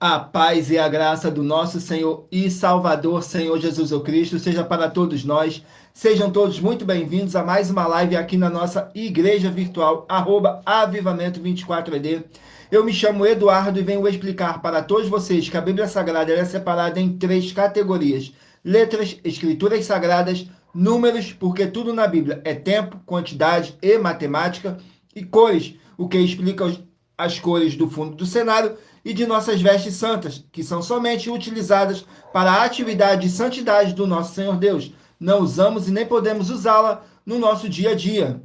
A paz e a graça do nosso Senhor e Salvador, Senhor Jesus o Cristo, seja para todos nós. Sejam todos muito bem-vindos a mais uma live aqui na nossa igreja virtual, @avivamento24ED. Eu me chamo Eduardo e venho explicar para todos vocês que a Bíblia Sagrada é separada em 3 categorias: letras, escrituras sagradas, números, porque tudo na Bíblia é tempo, quantidade e matemática, e cores, o que explica as cores do fundo do cenário e de nossas vestes santas, que são somente utilizadas para a atividade de santidade do nosso Senhor Deus. Não usamos e nem podemos usá-la no nosso dia a dia.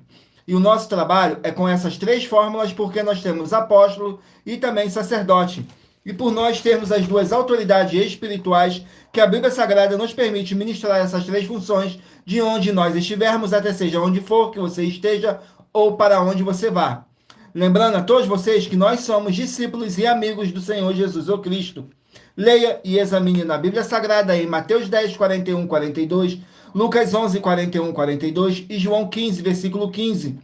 E o nosso trabalho é com essas 3 fórmulas, porque nós temos apóstolo e também sacerdote. E por nós termos as 2 autoridades espirituais, que a Bíblia Sagrada nos permite ministrar essas 3 funções de onde nós estivermos, até seja onde for que você esteja ou para onde você vá. Lembrando a todos vocês que nós somos discípulos e amigos do Senhor Jesus o Cristo. Leia e examine na Bíblia Sagrada em Mateus 10, 41, 42, Lucas 11, 41, 42 e João 15, versículo 15.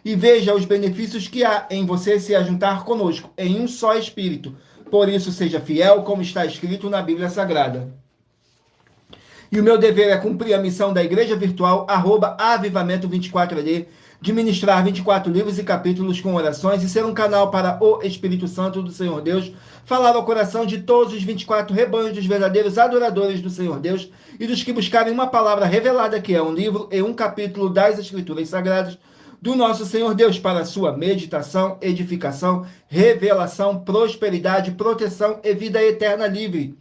E veja os benefícios que há em você se ajuntar conosco em um só Espírito. Por isso, seja fiel, como está escrito na Bíblia Sagrada. E o meu dever é cumprir a missão da Igreja Virtual, @avivamento24ED, de ministrar 24 livros e capítulos com orações e ser um canal para o Espírito Santo do Senhor Deus, falar ao coração de todos os 24 rebanhos dos verdadeiros adoradores do Senhor Deus e dos que buscarem uma palavra revelada, que é um livro e um capítulo das Escrituras Sagradas do nosso Senhor Deus, para a sua meditação, edificação, revelação, prosperidade, proteção e vida eterna livre.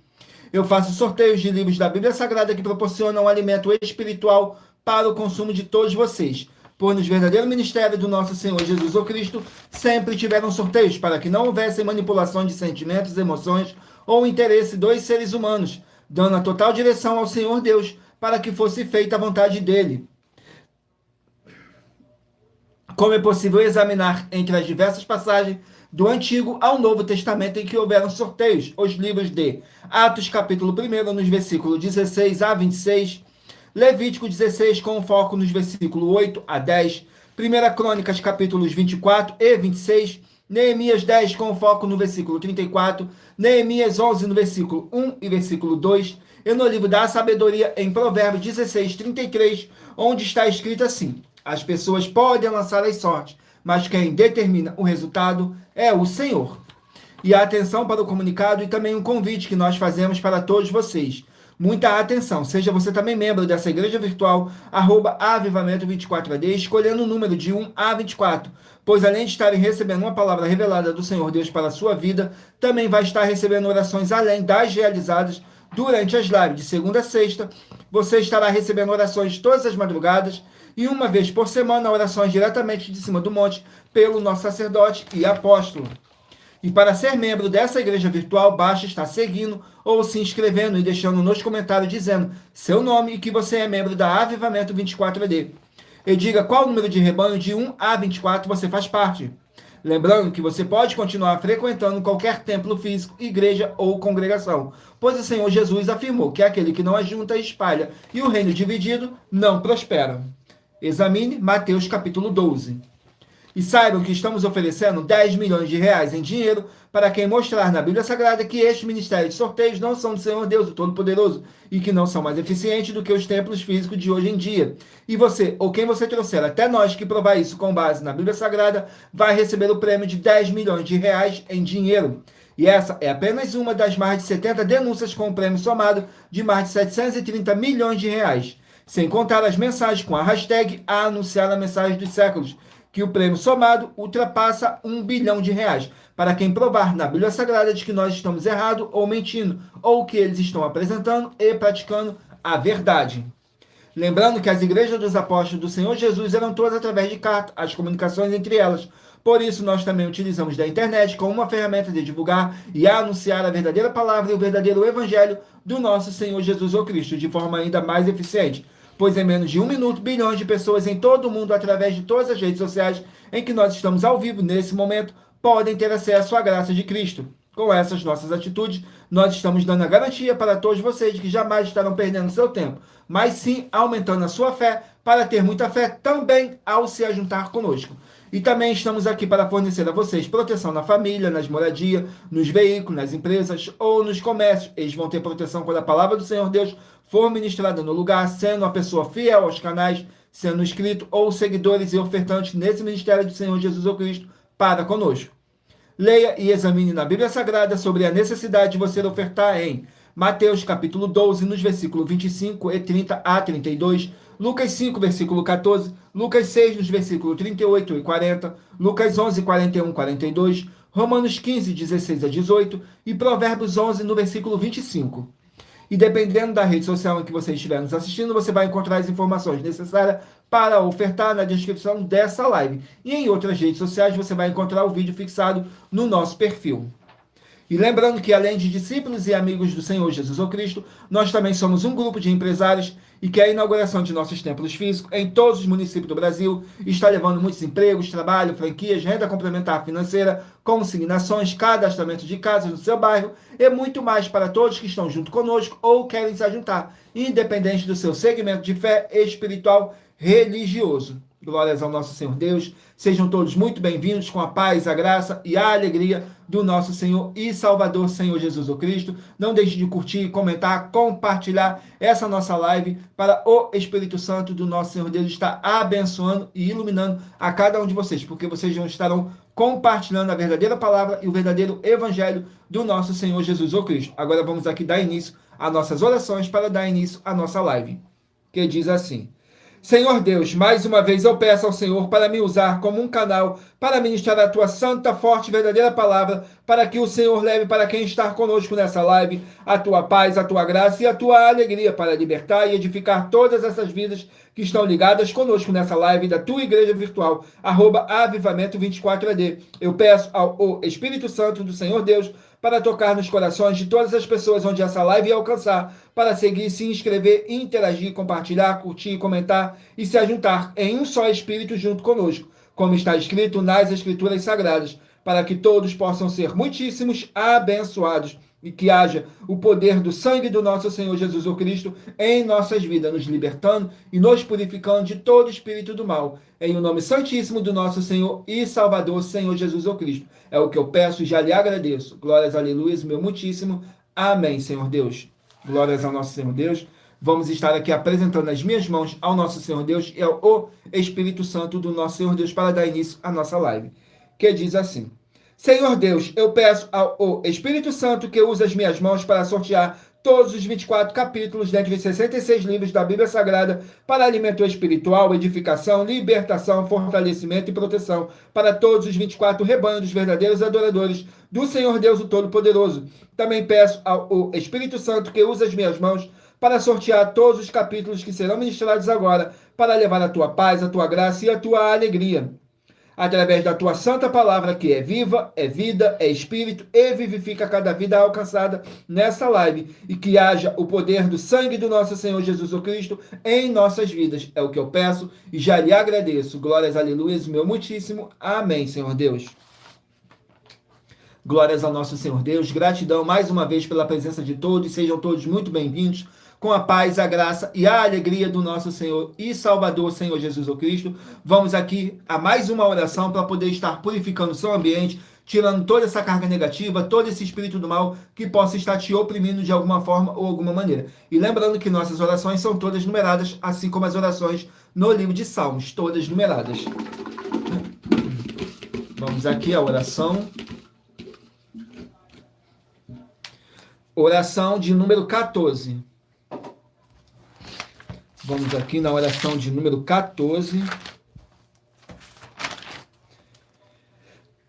Eu faço sorteios de livros da Bíblia Sagrada que proporcionam alimento espiritual para o consumo de todos vocês. Pois no verdadeiro ministério do nosso Senhor Jesus o Cristo, sempre tiveram sorteios para que não houvesse manipulação de sentimentos, emoções ou interesse dos seres humanos, dando a total direção ao Senhor Deus para que fosse feita a vontade dele. Como é possível examinar entre as diversas passagens do Antigo ao Novo Testamento em que houveram sorteios, os livros de Atos, capítulo 1, nos versículos 16 a 26, Levítico 16, com foco nos versículos 8 a 10, 1 Crônicas, capítulos 24 e 26, Neemias 10, com foco no versículo 34, Neemias 11, no versículo 1 e versículo 2, e no livro da sabedoria, em Provérbios 16, 33, onde está escrito assim: as pessoas podem lançar as sortes, mas quem determina o resultado é o Senhor. E a atenção para o comunicado e também um convite que nós fazemos para todos vocês. Muita atenção, seja você também membro dessa igreja virtual, @avivamento24ED, escolhendo o número de 1 a 24, pois além de estarem recebendo uma palavra revelada do Senhor Deus para a sua vida, também vai estar recebendo orações além das realizadas durante as lives de segunda a sexta. Você estará recebendo orações todas as madrugadas e uma vez por semana orações diretamente de cima do monte pelo nosso sacerdote e apóstolo. E para ser membro dessa igreja virtual, basta estar seguindo ou se inscrevendo e deixando nos comentários dizendo seu nome e que você é membro da Avivamento 24ED. E diga qual número de rebanho de 1 a 24 você faz parte. Lembrando que você pode continuar frequentando qualquer templo físico, igreja ou congregação, pois o Senhor Jesus afirmou que aquele que não ajunta espalha e o reino dividido não prospera. Examine Mateus capítulo 12. E saibam que estamos oferecendo 10 milhões de reais em dinheiro para quem mostrar na Bíblia Sagrada que este ministério de sorteios não são do Senhor Deus, o Todo-Poderoso, e que não são mais eficientes do que os templos físicos de hoje em dia. E você, ou quem você trouxer até nós que provar isso com base na Bíblia Sagrada, vai receber o prêmio de 10 milhões de reais em dinheiro. E essa é apenas uma das mais de 70 denúncias com o prêmio somado de mais de 730 milhões de reais. Sem contar as mensagens com a hashtag a anunciar a mensagem dos séculos, que o prêmio somado ultrapassa 1 bilhão de reais, para quem provar na Bíblia Sagrada de que nós estamos errados ou mentindo, ou que eles estão apresentando e praticando a verdade. Lembrando que as igrejas dos apóstolos do Senhor Jesus eram todas através de carta, as comunicações entre elas. Por isso, nós também utilizamos da internet como uma ferramenta de divulgar e anunciar a verdadeira palavra e o verdadeiro evangelho do nosso Senhor Jesus o Cristo, de forma ainda mais eficiente. Pois em menos de 1 minuto, bilhões de pessoas em todo o mundo, através de todas as redes sociais em que nós estamos ao vivo nesse momento, podem ter acesso à graça de Cristo. Com essas nossas atitudes, nós estamos dando a garantia para todos vocês de que jamais estarão perdendo seu tempo, mas sim aumentando a sua fé para ter muita fé também ao se ajuntar conosco. E também estamos aqui para fornecer a vocês proteção na família, nas moradias, nos veículos, nas empresas ou nos comércios. Eles vão ter proteção quando a palavra do Senhor Deus for ministrada no lugar, sendo uma pessoa fiel aos canais, sendo inscrito ou seguidores e ofertantes nesse ministério do Senhor Jesus Cristo para conosco. Leia e examine na Bíblia Sagrada sobre a necessidade de você ofertar em Mateus capítulo 12, nos versículos 25 e 30 a 32, Lucas 5, versículo 14, Lucas 6, nos versículos 38 e 40, Lucas 11, 41 e 42, Romanos 15, 16 a 18 e Provérbios 11, no versículo 25. E dependendo da rede social em que você estiver nos assistindo, você vai encontrar as informações necessárias para ofertar na descrição dessa live. E em outras redes sociais você vai encontrar o vídeo fixado no nosso perfil. E lembrando que além de discípulos e amigos do Senhor Jesus Cristo, nós também somos um grupo de empresários e que a inauguração de nossos templos físicos em todos os municípios do Brasil está levando muitos empregos, trabalho, franquias, renda complementar financeira, consignações, cadastramento de casas no seu bairro e muito mais para todos que estão junto conosco ou querem se juntar, independente do seu segmento de fé espiritual religioso. Glórias ao nosso Senhor Deus. Sejam todos muito bem-vindos com a paz, a graça e a alegria do nosso Senhor e Salvador, Senhor Jesus Cristo. Não deixe de curtir, comentar, compartilhar essa nossa live para o Espírito Santo do nosso Senhor Deus estar abençoando e iluminando a cada um de vocês, porque vocês já estarão compartilhando a verdadeira palavra e o verdadeiro evangelho do nosso Senhor Jesus Cristo. Agora vamos aqui dar início às nossas orações para dar início à nossa live, que diz assim: Senhor Deus, mais uma vez eu peço ao Senhor para me usar como um canal para ministrar a tua santa, forte e verdadeira palavra, para que o Senhor leve para quem está conosco nessa live a tua paz, a tua graça e a tua alegria para libertar e edificar todas essas vidas que estão ligadas conosco nessa live da tua igreja virtual, @avivamento24AD. Eu peço ao Espírito Santo do Senhor Deus para tocar nos corações de todas as pessoas onde essa live ia alcançar, para seguir, se inscrever, interagir, compartilhar, curtir, comentar e se ajuntar em um só Espírito junto conosco, como está escrito nas Escrituras Sagradas, para que todos possam ser muitíssimos abençoados e que haja o poder do sangue do nosso Senhor Jesus Cristo em nossas vidas, nos libertando e nos purificando de todo espírito do mal. Em o nome santíssimo do nosso Senhor e Salvador, Senhor Jesus Cristo. É o que eu peço e já lhe agradeço. Glórias, aleluia, meu muitíssimo. Amém, Senhor Deus. Glórias ao nosso Senhor Deus. Vamos estar aqui apresentando as minhas mãos ao nosso Senhor Deus e ao Espírito Santo do nosso Senhor Deus para dar início à nossa live, que diz assim: Senhor Deus, eu peço ao Espírito Santo que use as minhas mãos para sortear todos os 24 capítulos dentre os 66 livros da Bíblia Sagrada para alimento espiritual, edificação, libertação, fortalecimento e proteção para todos os 24 rebanhos dos verdadeiros adoradores do Senhor Deus o Todo-Poderoso. Também peço ao Espírito Santo que use as minhas mãos para sortear todos os capítulos que serão ministrados agora para levar a tua paz, a tua graça e a tua alegria, através da tua santa palavra, que é viva, é vida, é espírito e vivifica cada vida alcançada nessa live, e que haja o poder do sangue do nosso Senhor Jesus Cristo em nossas vidas. É o que eu peço e já lhe agradeço. Glórias, aleluia, meu muitíssimo. Amém, Senhor Deus. Glórias ao nosso Senhor Deus. Gratidão mais uma vez pela presença de todos. Sejam todos muito bem-vindos, com a paz, a graça e a alegria do nosso Senhor e Salvador, Senhor Jesus Cristo. Vamos aqui a mais uma oração para poder estar purificando o seu ambiente, tirando toda essa carga negativa, todo esse espírito do mal que possa estar te oprimindo de alguma forma ou alguma maneira. E lembrando que nossas orações são todas numeradas, assim como as orações no livro de Salmos, todas numeradas. Vamos aqui a oração. Oração de número 14. Vamos aqui na oração de número 14,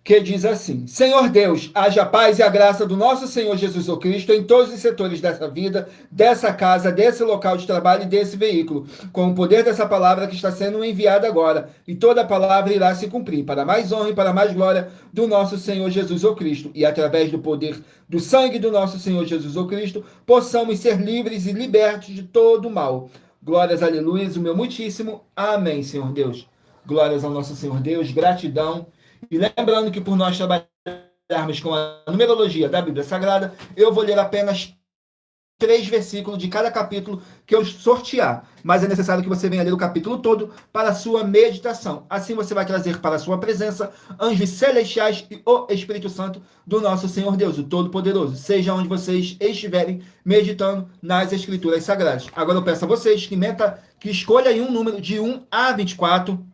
que diz assim: Senhor Deus, haja a paz e a graça do nosso Senhor Jesus Cristo em todos os setores dessa vida, dessa casa, desse local de trabalho e desse veículo, com o poder dessa palavra que está sendo enviada agora, e toda a palavra irá se cumprir, para mais honra e para mais glória do nosso Senhor Jesus Cristo, e através do poder do sangue do nosso Senhor Jesus Cristo, possamos ser livres e libertos de todo o mal. Glórias, aleluia, o meu muitíssimo. Amém, Senhor Deus. Glórias ao nosso Senhor Deus, gratidão. E lembrando que por nós trabalharmos com a numerologia da Bíblia Sagrada, eu vou ler apenas 3 versículos de cada capítulo que eu sortear, mas é necessário que você venha ler o capítulo todo para a sua meditação. Assim você vai trazer para a sua presença anjos celestiais e o Espírito Santo do nosso Senhor Deus, o Todo-Poderoso, seja onde vocês estiverem meditando nas Escrituras Sagradas. Agora eu peço a vocês que escolha aí um número de 1 a 24,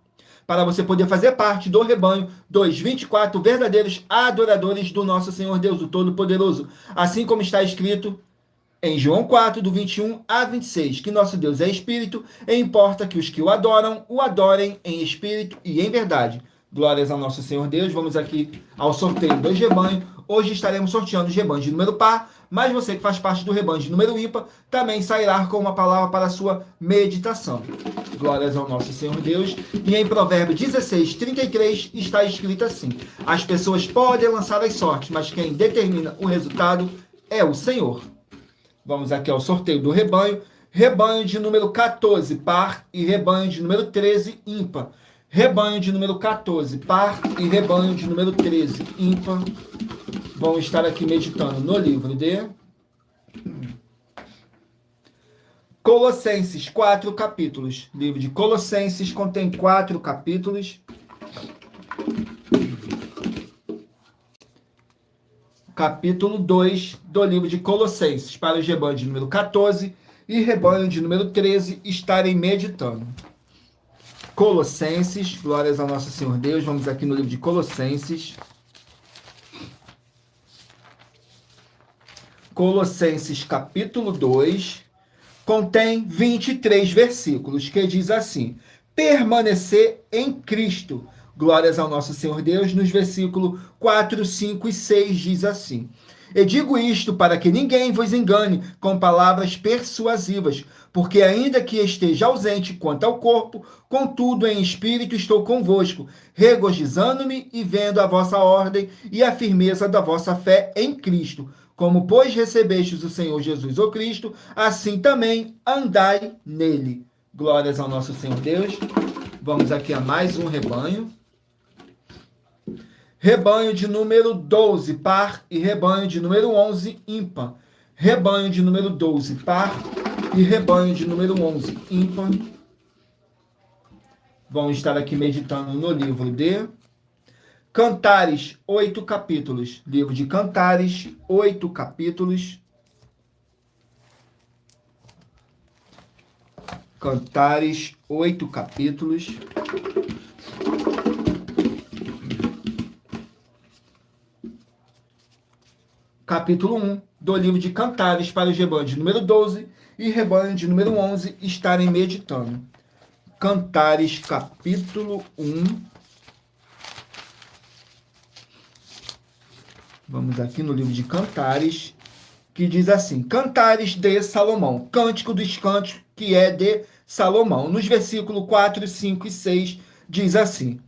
para você poder fazer parte do rebanho dos 24 verdadeiros adoradores do nosso Senhor Deus, o Todo-Poderoso, assim como está escrito em João 4, do 21 a 26, que nosso Deus é Espírito, e importa que os que o adorem em Espírito e em verdade. Glórias ao nosso Senhor Deus. Vamos aqui ao sorteio dos rebanhos. Hoje estaremos sorteando os rebanhos de número par, mas você que faz parte do rebanho de número ímpar, também sairá com uma palavra para a sua meditação. Glórias ao nosso Senhor Deus. E em Provérbios 16, 33, está escrito assim: as pessoas podem lançar as sortes, mas quem determina o resultado é o Senhor. Vamos aqui ao sorteio do rebanho. Rebanho de número 14, par, e rebanho de número 13, ímpar. Rebanho de número 14, par, e rebanho de número 13, ímpar. Vamos estar aqui meditando no livro de Colossenses, 4 capítulos. O livro de Colossenses contém 4 capítulos. Capítulo 2 do livro de Colossenses, para os rebanhos de número 14 e rebanho de número 13 estarem meditando. Colossenses, glórias ao nosso Senhor Deus. Vamos aqui no livro de Colossenses. Colossenses, capítulo 2, contém 23 versículos, que diz assim: permanecer em Cristo. Glórias ao nosso Senhor Deus. Nos versículos 4, 5 e 6 diz assim: eu digo isto para que ninguém vos engane com palavras persuasivas, porque ainda que esteja ausente quanto ao corpo, contudo em espírito estou convosco, regozijando-me e vendo a vossa ordem e a firmeza da vossa fé em Cristo. Como, pois, recebestes o Senhor Jesus, o Cristo, assim também andai nele. Glórias ao nosso Senhor Deus. Vamos aqui a mais um rebanho. Rebanho de número 12, par, e rebanho de número 11, ímpar. Rebanho de número 12, par, e rebanho de número 11, ímpar. Vamos estar aqui meditando no livro de Cantares, 8 capítulos. Livro de Cantares, 8 capítulos. Cantares, 8 capítulos. Capítulo 1 do livro de Cantares, para os rebanhos de número 12 e rebanho de número 11 estarem meditando. Cantares, capítulo 1. Vamos aqui no livro de Cantares, que diz assim: Cantares de Salomão, Cântico dos Cânticos, que é de Salomão. Nos versículos 4, 5 e 6 diz assim: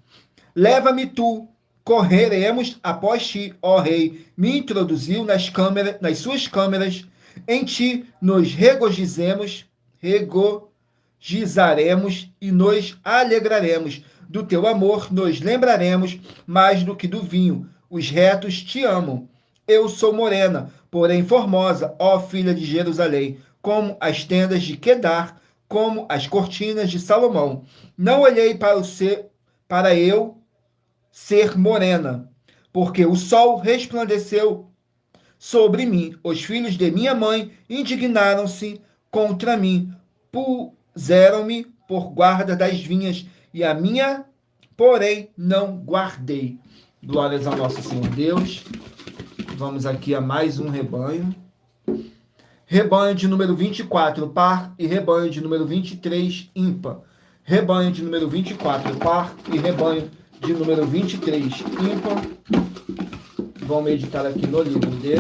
leva-me tu, correremos após ti, ó rei. Me introduziu nas suas câmeras, em ti nos regozijaremos e nos alegraremos. Do teu amor nos lembraremos mais do que do vinho. Os retos te amam. Eu sou morena, porém formosa, ó filha de Jerusalém, como as tendas de Quedar, como as cortinas de Salomão. Não olhei para eu ser morena, porque o sol resplandeceu sobre mim. Os filhos de minha mãe indignaram-se contra mim, puseram-me por guarda das vinhas, e a minha, porém, não guardei. Glórias ao nosso Senhor Deus. Vamos aqui a mais um rebanho. Rebanho de número 24, par, e rebanho de número 23, ímpar. Rebanho de número 24, par, e rebanho de número 23, ímpar. Vamos meditar aqui no livro de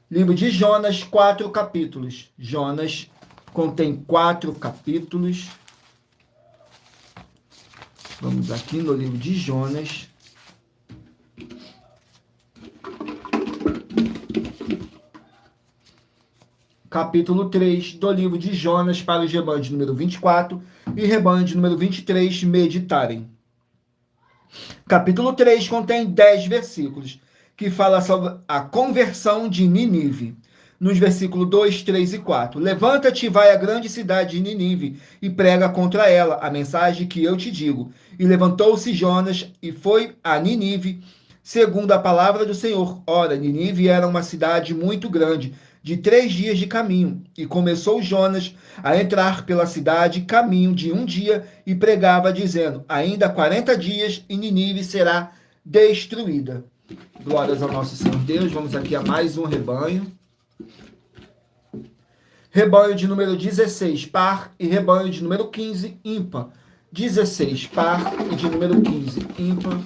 livro de Jonas, 4 capítulos. Jonas contém 4 capítulos. Vamos aqui no livro de Jonas. Capítulo 3 do livro de Jonas, para os rebanhos de número 24 e rebanho de número 23 meditarem. Capítulo 3 contém 10 versículos, que fala sobre a conversão de Nínive. Nos versículos 2, 3 e 4. Levanta-te e vai à grande cidade de Nínive e prega contra ela a mensagem que eu te digo. E levantou-se Jonas e foi a Nínive, segundo a palavra do Senhor. Ora, Nínive era uma cidade muito grande, de 3 dias de caminho. E começou Jonas a entrar pela cidade, caminho de 1 dia, e pregava, dizendo: ainda 40 dias e Nínive será destruída. Glórias ao nosso Senhor Deus. Vamos aqui a mais um rebanho. Rebanho de número 16, par, e rebanho de número 15, ímpar. 16, par, e de número 15, ímpar.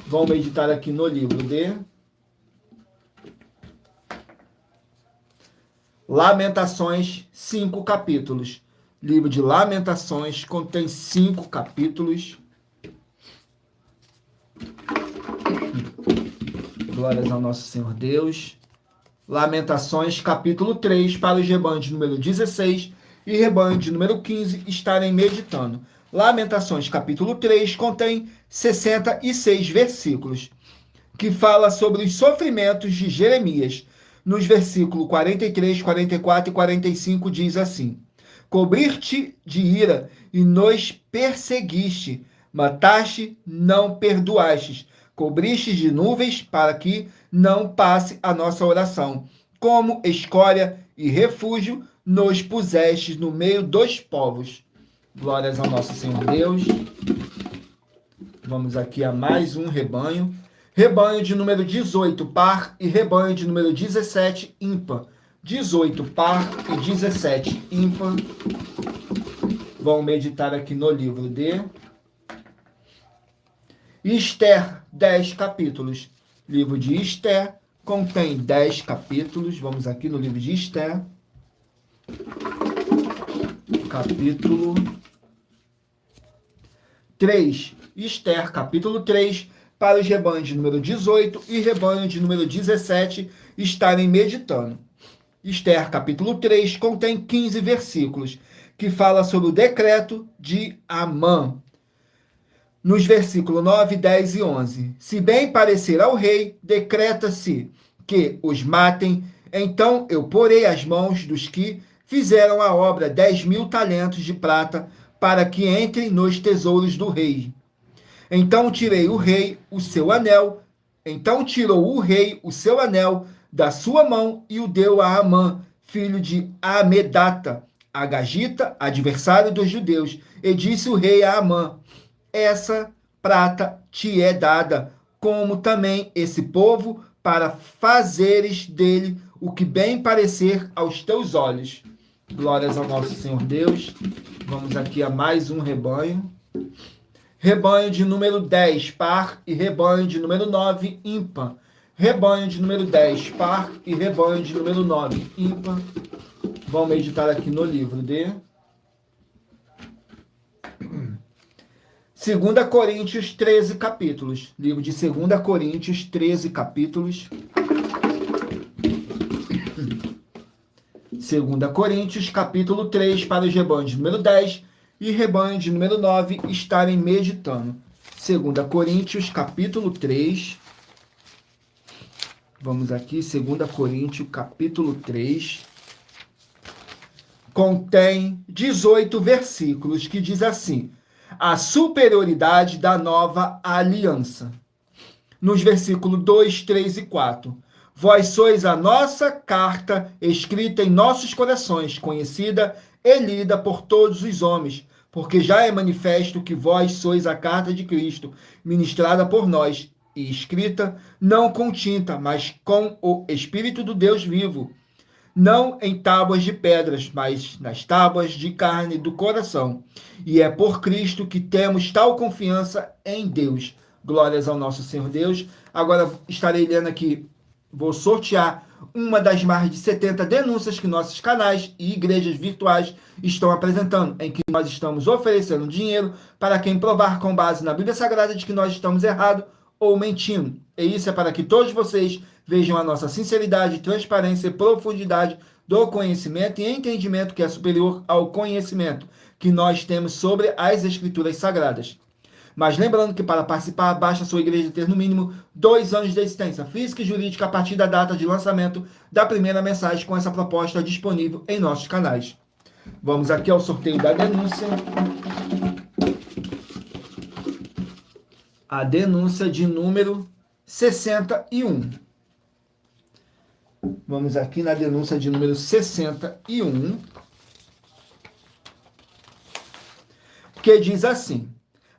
Vamos meditar aqui no livro de Lamentações, 5 capítulos. Livro de Lamentações contém 5 capítulos. Glórias ao nosso Senhor Deus. Lamentações, capítulo 3, para os rebanhos de número 16 e rebanho de número 15 estarem meditando. Lamentações, capítulo 3, contém 66 versículos, que fala sobre os sofrimentos de Jeremias. Nos versículos 43, 44 e 45 diz assim: cobrir-te de ira e nos perseguiste, mataste, não perdoastes. Cobriste de nuvens para que não passe a nossa oração. Como escória e refúgio, nos pusestes no meio dos povos. Glórias ao nosso Senhor Deus. Vamos aqui a mais um rebanho. Rebanho de número 18, par, e rebanho de número 17, ímpar. 18, par, e 17, ímpar. Vamos meditar aqui no livro de Esther, 10 capítulos. Livro de Esther contém 10 capítulos. Vamos aqui no livro de Esther. Capítulo 3. Esther, capítulo 3, para os rebanhos de número 18 e rebanho de número 17 estarem meditando. Esther, capítulo 3, contém 15 versículos, que fala sobre o decreto de Amã. Nos versículos 9, 10 e 11. Se bem parecer ao rei, decreta-se que os matem, então eu porei as mãos dos que fizeram a obra 10.000 talentos de prata, para que entrem nos tesouros do rei. Então tirou o rei o seu anel da sua mão e o deu a Amã, filho de Amedata, agagita, adversário dos judeus. E disse o rei a Amã: essa prata te é dada, como também esse povo, para fazeres dele o que bem parecer aos teus olhos. Glórias ao nosso Senhor Deus. Vamos aqui a mais um rebanho. Rebanho de número 10, par, e rebanho de número 9, ímpar. Rebanho de número 10, par, e rebanho de número 9, ímpar. Vamos meditar aqui no livro de 2 Coríntios, 13 capítulos. Livro de 2 Coríntios, 13 capítulos. 2 Coríntios, capítulo 3, para os rebanhos de número 10 e rebanho de número 9 estarem meditando. 2 Coríntios, capítulo 3. Vamos aqui, 2 Coríntios, capítulo 3. Contém 18 versículos, que diz assim: a superioridade da nova aliança. Nos versículos 2, 3 e 4. Vós sois a nossa carta escrita em nossos corações, conhecida e lida por todos os homens, porque já é manifesto que vós sois a carta de Cristo, ministrada por nós, e escrita não com tinta, mas com o Espírito do Deus vivo, não em tábuas de pedras, mas nas tábuas de carne do coração. E é por Cristo que temos tal confiança em Deus. Glórias ao nosso Senhor Deus. Agora estarei lendo aqui, vou sortear uma das mais de 70 denúncias que nossos canais e igrejas virtuais estão apresentando, em que nós estamos oferecendo dinheiro para quem provar com base na Bíblia Sagrada de que nós estamos errados ou mentindo. E isso é para que todos vocês vejam a nossa sinceridade, transparência e profundidade do conhecimento e entendimento que é superior ao conhecimento que nós temos sobre as Escrituras Sagradas. Mas lembrando que para participar, basta a sua igreja ter no mínimo 2 anos de existência física e jurídica a partir da data de lançamento da primeira mensagem com essa proposta disponível em nossos canais. Vamos aqui ao sorteio da denúncia. A denúncia de número 61. Vamos aqui na denúncia de número 61, que diz assim: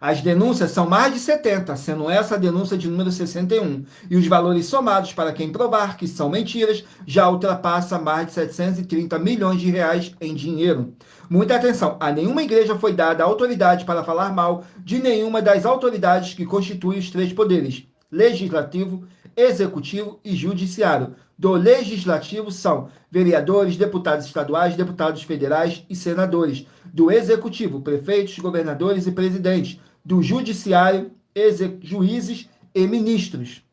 as denúncias são mais de 70, sendo essa a denúncia de número 61, e os valores somados para quem provar que são mentiras já ultrapassa mais de 730 milhões de reais em dinheiro. Muita atenção, a nenhuma igreja foi dada a autoridade para falar mal de nenhuma das autoridades que constituem os 3 poderes: legislativo, executivo e judiciário. Do legislativo são vereadores, deputados estaduais, deputados federais e senadores. Do executivo, prefeitos, governadores e presidentes. Do judiciário, juízes e ministros.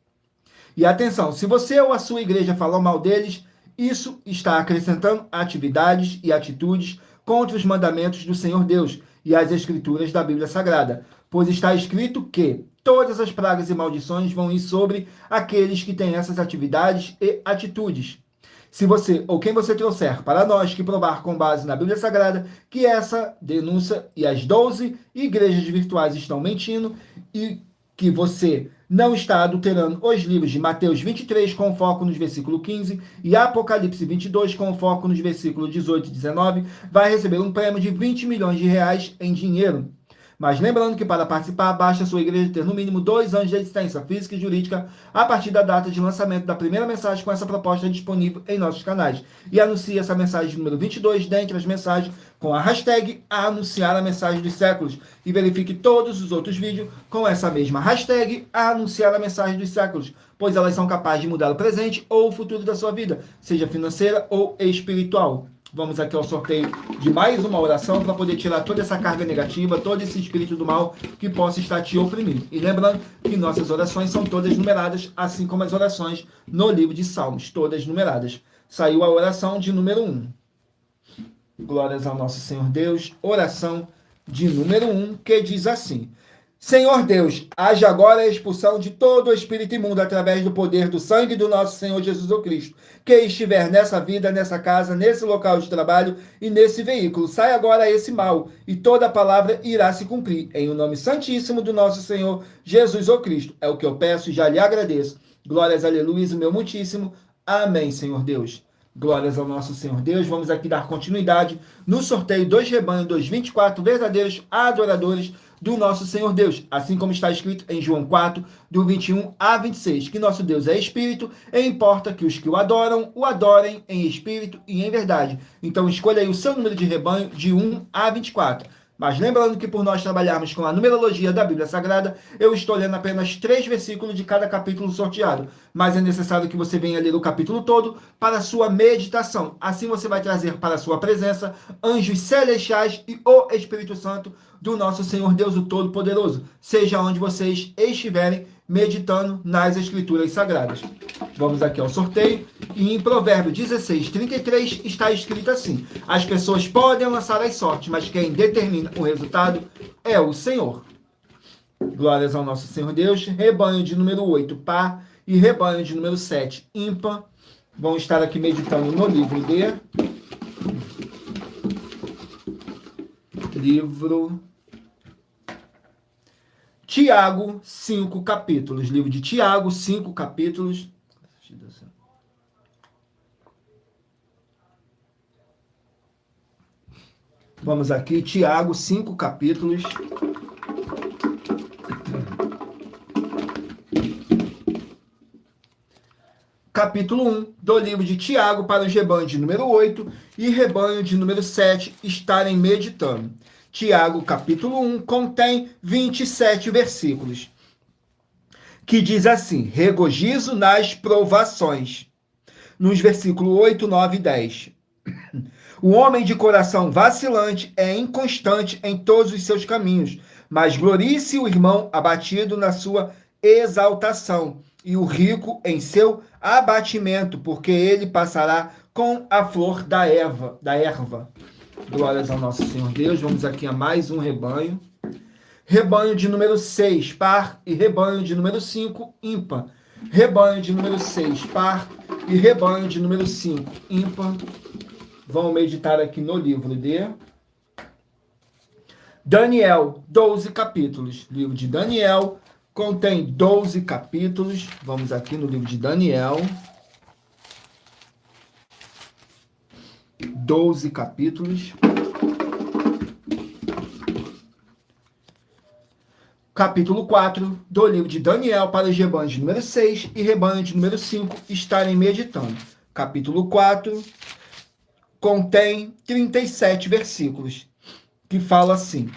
E atenção, se você ou a sua igreja falou mal deles, isso está acrescentando atividades e atitudes contra os mandamentos do Senhor Deus e as escrituras da Bíblia Sagrada, pois está escrito que todas as pragas e maldições vão ir sobre aqueles que têm essas atividades e atitudes. Se você ou quem você trouxer para nós que provar com base na Bíblia Sagrada que essa denúncia e as 12 igrejas virtuais estão mentindo e que você não está adulterando os livros de Mateus 23 com foco nos versículos 15 e Apocalipse 22 com foco nos versículos 18 e 19, vai receber um prêmio de 20 milhões de reais em dinheiro. Mas lembrando que para participar, basta a sua igreja ter no mínimo 2 anos de existência física e jurídica a partir da data de lançamento da primeira mensagem com essa proposta disponível em nossos canais. E anuncie essa mensagem número 22 dentre as mensagens com a hashtag anunciar a mensagem dos séculos. E verifique todos os outros vídeos com essa mesma hashtag anunciar a mensagem dos séculos, pois elas são capazes de mudar o presente ou o futuro da sua vida, seja financeira ou espiritual. Vamos aqui ao sorteio de mais uma oração para poder tirar toda essa carga negativa, todo esse espírito do mal que possa estar te oprimindo. E lembrando que nossas orações são todas numeradas, assim como as orações no livro de Salmos, todas numeradas. Saiu a oração de número 1. Glórias ao nosso Senhor Deus. Oração de número 1, que diz assim: Senhor Deus, age agora a expulsão de todo o espírito imundo através do poder do sangue do nosso Senhor Jesus Cristo, que estiver nessa vida, nessa casa, nesse local de trabalho e nesse veículo. Sai agora esse mal e toda a palavra irá se cumprir. Em o nome santíssimo do nosso Senhor Jesus Cristo. É o que eu peço e já lhe agradeço. Glórias, aleluia, o meu muitíssimo. Amém, Senhor Deus. Glórias ao nosso Senhor Deus. Vamos aqui dar continuidade no sorteio dos rebanhos dos 24 verdadeiros adoradores do nosso Senhor Deus, assim como está escrito em João 4, do 21 a 26, que nosso Deus é espírito e importa que os que o adorem em espírito e em verdade. Então escolha aí o seu número de rebanho de 1 a 24. Mas lembrando que por nós trabalharmos com a numerologia da Bíblia Sagrada, eu estou lendo apenas 3 versículos de cada capítulo sorteado. Mas é necessário que você venha ler o capítulo todo para a sua meditação. Assim você vai trazer para a sua presença anjos celestiais e o Espírito Santo do nosso Senhor Deus, o Todo-Poderoso, seja onde vocês estiverem meditando nas Escrituras Sagradas. Vamos aqui ao sorteio. E em Provérbios 16, 33 está escrito assim: as pessoas podem lançar as sortes, mas quem determina o resultado é o Senhor. Glórias ao nosso Senhor Deus. Rebanho de número 8, par, e rebanho de número 7, ímpar. Vão estar aqui meditando no livro de... Tiago, 5 capítulos. Livro de Tiago, 5 capítulos. Vamos aqui, Tiago, 5 capítulos. Capítulo 1 do livro de Tiago para os rebanhos de número 8 e rebanho de número 7 estarem meditando. Tiago, capítulo 1, contém 27 versículos, que diz assim: regozijo nas provações. Nos versículos 8, 9 e 10. O homem de coração vacilante é inconstante em todos os seus caminhos, mas glorie-se o irmão abatido na sua exaltação, e o rico em seu abatimento, porque ele passará com a flor da erva. Glórias ao nosso Senhor Deus. Vamos aqui a mais um rebanho. Rebanho de número 6, par, e rebanho de número 5, ímpar. Rebanho de número 6, par, e rebanho de número 5, ímpar. Vamos meditar aqui no livro de Daniel, 12 capítulos. Livro de Daniel contém 12 capítulos. Vamos aqui no livro de Daniel. 12 capítulos. Capítulo 4 do livro de Daniel para os rebanhos de número 6 e rebanho de número 5 estarem meditando. Capítulo 4 contém 37 versículos, que fala assim: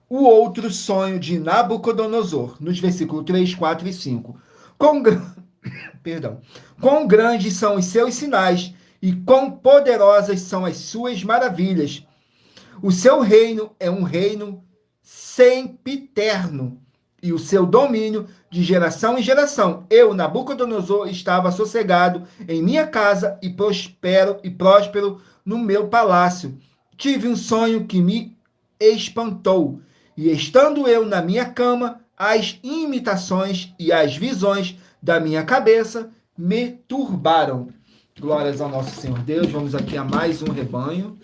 o outro sonho de Nabucodonosor, nos versículos 3, 4 e 5. Quão grandes são os seus sinais e quão poderosas são as suas maravilhas. O seu reino é um reino sempiterno, e o seu domínio de geração em geração. Eu, Nabucodonosor, estava sossegado em minha casa e próspero no meu palácio. Tive um sonho que me espantou, e estando eu na minha cama, as imitações e as visões da minha cabeça me turbaram. Glórias ao nosso Senhor Deus. Vamos aqui a mais um rebanho.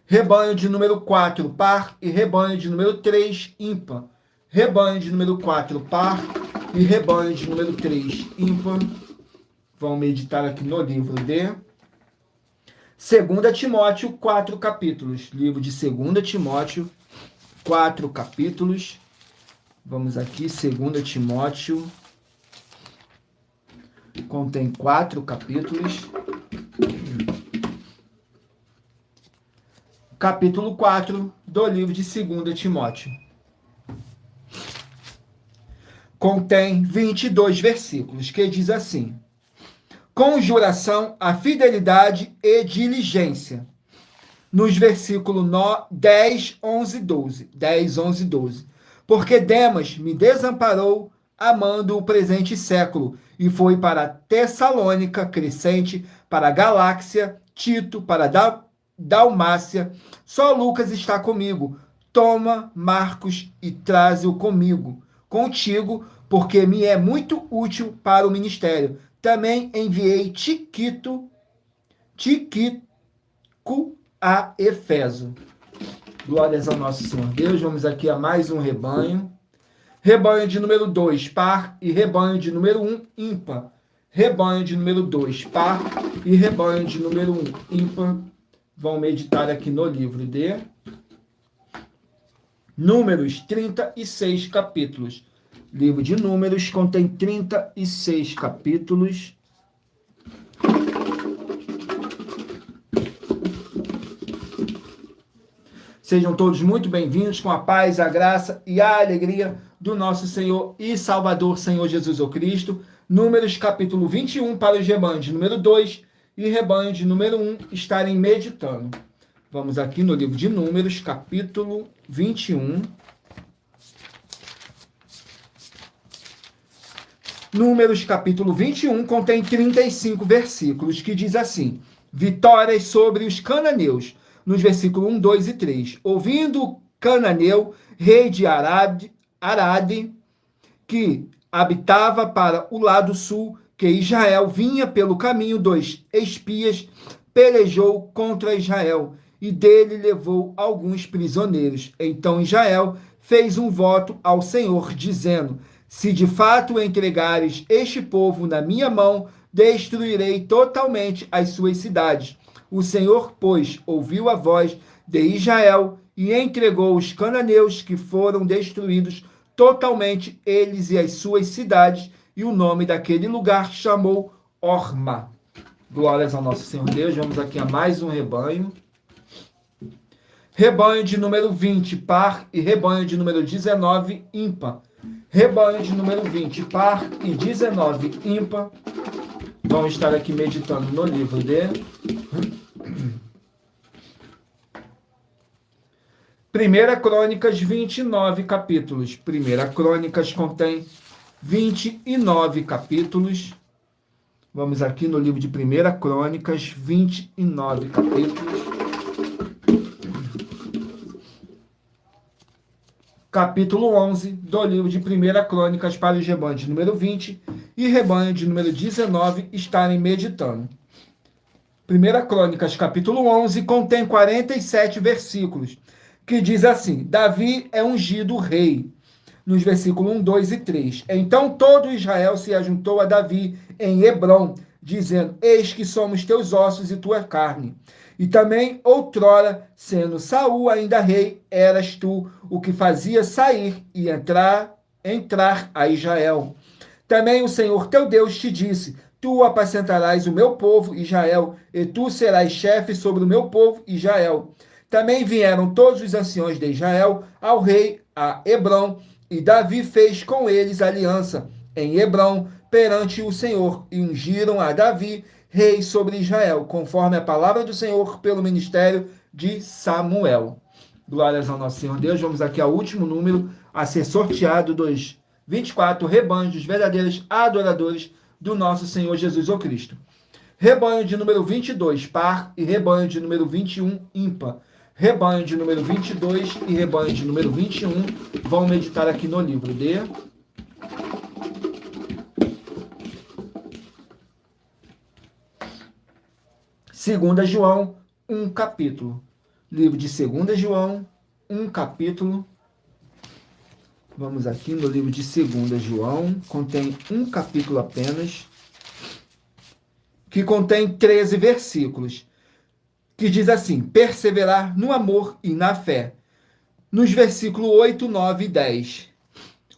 Rebanho de número 4, par, e rebanho de número 3, ímpar. Rebanho de número 4, par, e rebanho de número 3, ímpar. Vamos meditar aqui no livro de 2 Timóteo, 4 capítulos. Livro de 2 Timóteo, 4 capítulos. Vamos aqui, 2 Timóteo. Contém 4 capítulos. Capítulo 4 do livro de 2 Timóteo. Contém 22 versículos, que diz assim: conjuração, a fidelidade e diligência. Nos versículos 10, 11, 12. 10, 11, 12. Porque Demas me desamparou, amando o presente século, e foi para Tessalônica, Crescente, para Galáxia, Tito, para Dalmácia. Só Lucas está comigo. Toma Marcos e traze-o contigo, porque me é muito útil para o ministério. Também enviei Tíquico a Efeso. Glórias ao nosso Senhor Deus. Vamos aqui a mais um rebanho. Rebanho de número 2, par, e rebanho de número 1, ímpar. Rebanho de número 2, par, e rebanho de número 1, ímpar. Vão meditar aqui no livro de Números, 36 capítulos. Livro de Números contém 36 capítulos. Sejam todos muito bem-vindos com a paz, a graça e a alegria do nosso Senhor e Salvador, Senhor Jesus o Cristo. Números capítulo 21 para os rebanhos de número 2 e rebanho de número 1 estarem meditando. Vamos aqui no livro de Números, capítulo 21. Números, capítulo 21, contém 35 versículos, que diz assim: vitórias sobre os cananeus, nos versículos 1, 2 e 3. Ouvindo Cananeu, rei de Arade, que habitava para o lado sul, que Israel vinha pelo caminho dos espias, pelejou contra Israel, e dele levou alguns prisioneiros. Então Israel fez um voto ao Senhor, dizendo: se de fato entregares este povo na minha mão, destruirei totalmente as suas cidades. O Senhor, pois, ouviu a voz de Israel e entregou os cananeus, que foram destruídos totalmente, eles e as suas cidades, e o nome daquele lugar chamou Horma. Glórias ao nosso Senhor Deus. Vamos aqui a mais um rebanho. Rebanho de número 20, par, e rebanho de número 19, ímpar. Rebanho de número 20, par, e 19, ímpar. Vamos estar aqui meditando no livro de 1 Crônicas, 29 capítulos. 1 Crônicas contém 29 capítulos. Vamos aqui no livro de 1 Crônicas, 29 capítulos. capítulo 11 do livro de 1 Crônicas para os rebanhos de número 20 e rebanho de número 19 estarem meditando. 1 Crônicas, capítulo 11, contém 47 versículos, que diz assim: Davi é ungido rei, nos versículos 1, 2 e 3. Então todo Israel se ajuntou a Davi em Hebrom, dizendo: Eis que somos teus ossos e tua carne. E também, outrora, sendo Saul ainda rei, eras tu o que fazia sair e entrar a Israel. Também o Senhor teu Deus te disse: Tu apacentarás o meu povo Israel, e tu serás chefe sobre o meu povo Israel. Também vieram todos os anciões de Israel ao rei a Hebrom, e Davi fez com eles aliança em Hebrom perante o Senhor, e ungiram a Davi rei sobre Israel, conforme a palavra do Senhor pelo ministério de Samuel. Glórias ao nosso Senhor Deus. Vamos aqui ao último número a ser sorteado dos 24 rebanhos dos verdadeiros adoradores do nosso Senhor Jesus o Cristo. Rebanho de número 22, par, e rebanho de número 21, ímpar. Rebanho de número 22 e rebanho de número 21 vão meditar aqui no livro de Segunda João, um capítulo. Livro de 2 João, um capítulo. Vamos aqui no livro de 2 João, contém um capítulo apenas, que contém 13 versículos, que diz assim: perseverar no amor e na fé. Nos versículos 8, 9 e 10.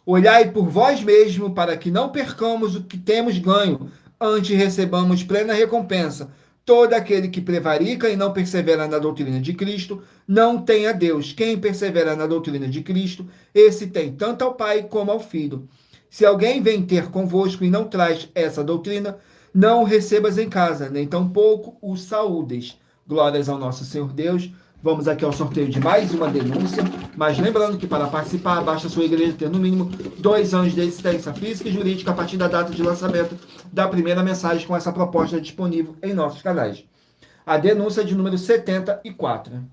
Olhai por vós mesmo para que não percamos o que temos ganho, antes recebamos plena recompensa. Todo aquele que prevarica e não persevera na doutrina de Cristo, não tem a Deus. Quem persevera na doutrina de Cristo, esse tem tanto ao Pai como ao Filho. Se alguém vem ter convosco e não traz essa doutrina, não o recebas em casa, nem tampouco o saúdes. Glórias ao nosso Senhor Deus. Vamos aqui ao sorteio de mais uma denúncia, mas lembrando que para participar, basta a sua igreja ter no mínimo 2 anos de existência física e jurídica a partir da data de lançamento da primeira mensagem com essa proposta disponível em nossos canais. A denúncia de número 74.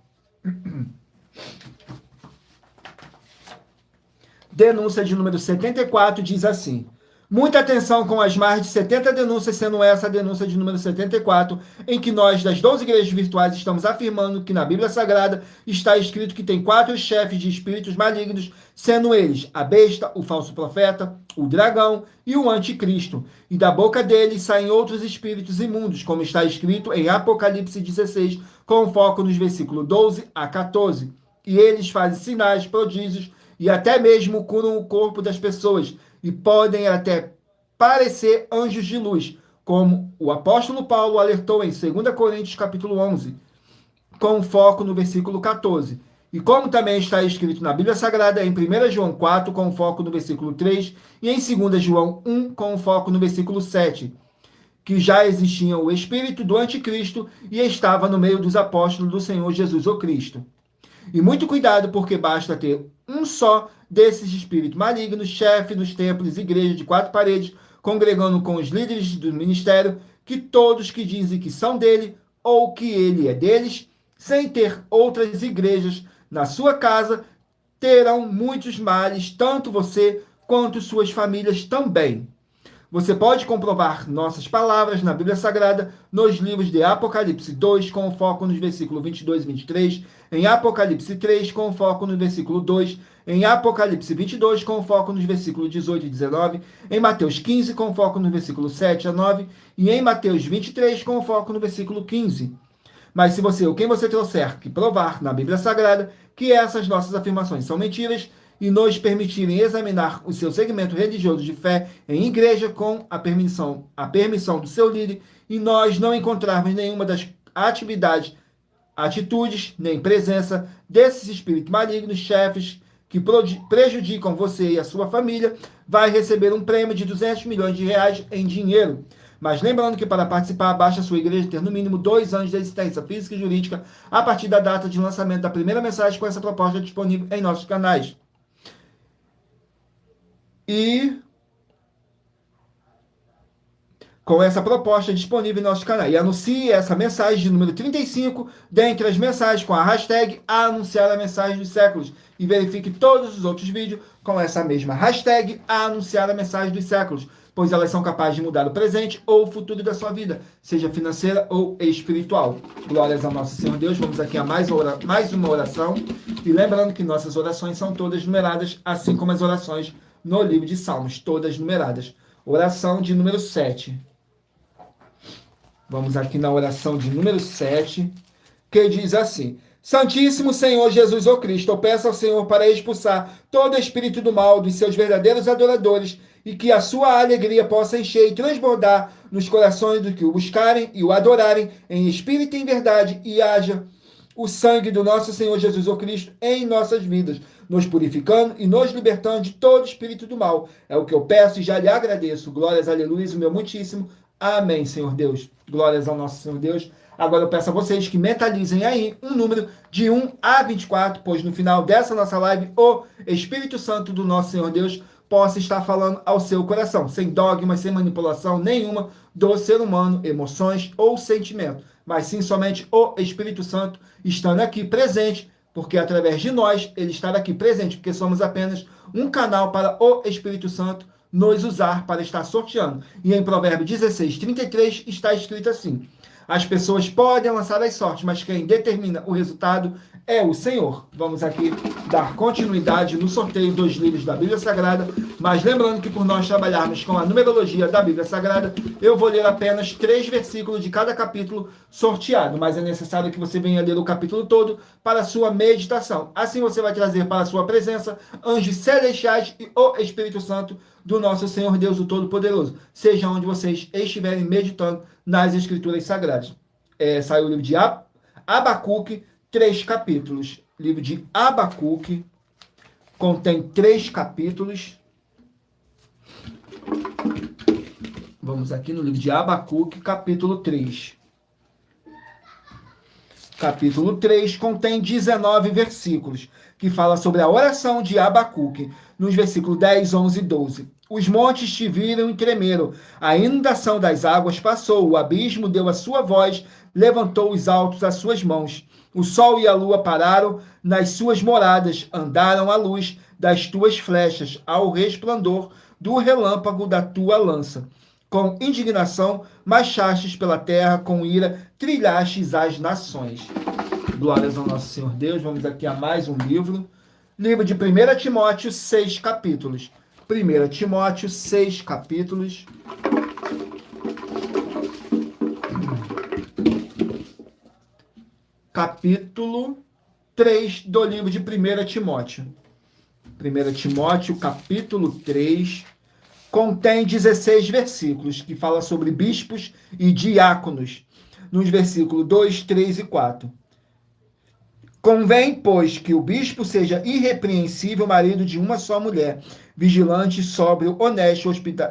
Denúncia de número 74 diz assim: muita atenção com as mais de 70 denúncias, sendo essa a denúncia de número 74, em que nós, das 12 igrejas virtuais, estamos afirmando que na Bíblia Sagrada está escrito que tem 4 chefes de espíritos malignos, sendo eles a besta, o falso profeta, o dragão e o anticristo. E da boca deles saem outros espíritos imundos, como está escrito em Apocalipse 16, com foco nos versículos 12 a 14. E eles fazem sinais, prodígios e até mesmo curam o corpo das pessoas, e podem até parecer anjos de luz, como o apóstolo Paulo alertou em 2 Coríntios capítulo 11, com foco no versículo 14. E como também está escrito na Bíblia Sagrada em 1 João 4, com foco no versículo 3, e em 2 João 1, com foco no versículo 7, que já existia o espírito do anticristo e estava no meio dos apóstolos do Senhor Jesus o Cristo. E muito cuidado, porque basta ter um só desses espíritos malignos, chefe nos templos e igrejas de 4 paredes, congregando com os líderes do ministério, que todos que dizem que são dele ou que ele é deles, sem ter outras igrejas na sua casa, terão muitos males, tanto você quanto suas famílias também. Você pode comprovar nossas palavras na Bíblia Sagrada, nos livros de Apocalipse 2, com foco nos versículos 22 e 23, em Apocalipse 3, com foco no versículo 2, em Apocalipse 22, com foco nos versículos 18 e 19, em Mateus 15, com foco no versículo 7 a 9, e em Mateus 23, com foco no versículo 15. Mas se você, ou quem você trouxer, que provar na Bíblia Sagrada que essas nossas afirmações são mentiras, e nos permitirem examinar o seu segmento religioso de fé em igreja com a permissão do seu líder, e nós não encontrarmos nenhuma das atitudes, nem presença desses espíritos malignos, chefes, que prejudicam você e a sua família, vai receber um prêmio de 200 milhões de reais em dinheiro. Mas lembrando que para participar, basta a sua igreja ter no mínimo 2 anos de existência física e jurídica a partir da data de lançamento da primeira mensagem com essa proposta disponível em nossos canais. E com essa proposta disponível em nosso canal. E anuncie essa mensagem de número 35 dentre as mensagens com a hashtag anunciar a mensagem dos séculos. E verifique todos os outros vídeos com essa mesma hashtag anunciar a mensagem dos séculos, pois elas são capazes de mudar o presente ou o futuro da sua vida, seja financeira ou espiritual. Glórias ao nosso Senhor Deus. Vamos aqui a mais uma oração. E lembrando que nossas orações são todas numeradas, assim como as orações no livro de Salmos, todas numeradas. Oração de número 7. Vamos aqui na oração de número 7, que diz assim: Santíssimo Senhor Jesus ou Cristo, eu peço ao Senhor para expulsar todo espírito do mal dos seus verdadeiros adoradores e que a sua alegria possa encher e transbordar nos corações dos que o buscarem e o adorarem em espírito e em verdade, e haja o sangue do nosso Senhor Jesus ou Cristo em nossas vidas, nos purificando e nos libertando de todo espírito do mal. É o que eu peço e já lhe agradeço. Glórias, aleluia, o meu muitíssimo. Amém, Senhor Deus. Glórias ao nosso Senhor Deus. Agora eu peço a vocês que mentalizem aí um número de 1 a 24, pois no final dessa nossa live, o Espírito Santo do nosso Senhor Deus possa estar falando ao seu coração, sem dogmas, sem manipulação nenhuma do ser humano, emoções ou sentimento, mas sim somente o Espírito Santo estando aqui presente, porque através de nós ele estará aqui presente, porque somos apenas um canal para o Espírito Santo nos usar para estar sorteando. E em Provérbios 16, 33 está escrito assim: as pessoas podem lançar as sortes, mas quem determina o resultado é o Senhor. Vamos aqui dar continuidade no sorteio dos livros da Bíblia Sagrada, mas lembrando que por nós trabalharmos com a numerologia da Bíblia Sagrada, eu vou ler apenas 3 versículos de cada capítulo sorteado, mas é necessário que você venha ler o capítulo todo para a sua meditação. Assim você vai trazer para a sua presença anjos celestiais e o Espírito Santo do nosso Senhor Deus, o Todo-Poderoso, seja onde vocês estiverem meditando nas Escrituras Sagradas. Saiu o livro de Abacuque, 3 capítulos. Livro de Abacuque contém 3 capítulos. Vamos aqui no livro de Abacuque, capítulo 3. Capítulo 3 contém 19 versículos, que fala sobre a oração de Abacuque, nos versículos 10, 11 e 12. Os montes te viram e tremeram, a inundação das águas passou, o abismo deu a sua voz, levantou os altos as suas mãos. O sol e a lua pararam nas suas moradas, andaram à luz das tuas flechas, ao resplandor do relâmpago da tua lança. Com indignação, marchastes pela terra, com ira, trilhastes as nações. Glórias ao nosso Senhor Deus. Vamos aqui a mais um livro. Livro de 1 Timóteo, 6 capítulos. 1 Timóteo, 6 capítulos. Capítulo 3 do livro de 1 Timóteo. 1 Timóteo, capítulo 3, contém 16 versículos, que fala sobre bispos e diáconos, nos versículos 2, 3 e 4. Convém, pois, que o bispo seja irrepreensível, marido de uma só mulher, vigilante, sóbrio, honesto,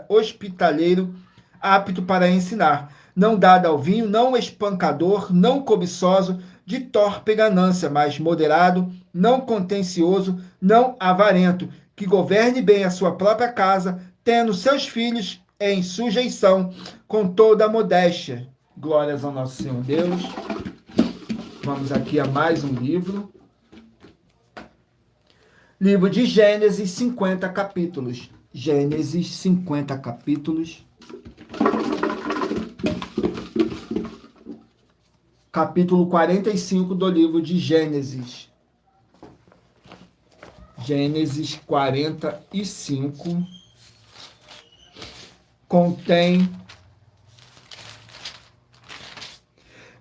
hospitaleiro, apto para ensinar, não dado ao vinho, não espancador, não cobiçoso, de torpe ganância, mas moderado, não contencioso, não avarento, que governe bem a sua própria casa, tendo seus filhos em sujeição, com toda a modéstia. Glórias ao nosso Senhor Deus. Vamos aqui a mais um livro. Livro de Gênesis, 50 capítulos. Gênesis, 50 capítulos. Capítulo 45 do livro de Gênesis. Gênesis 45 contém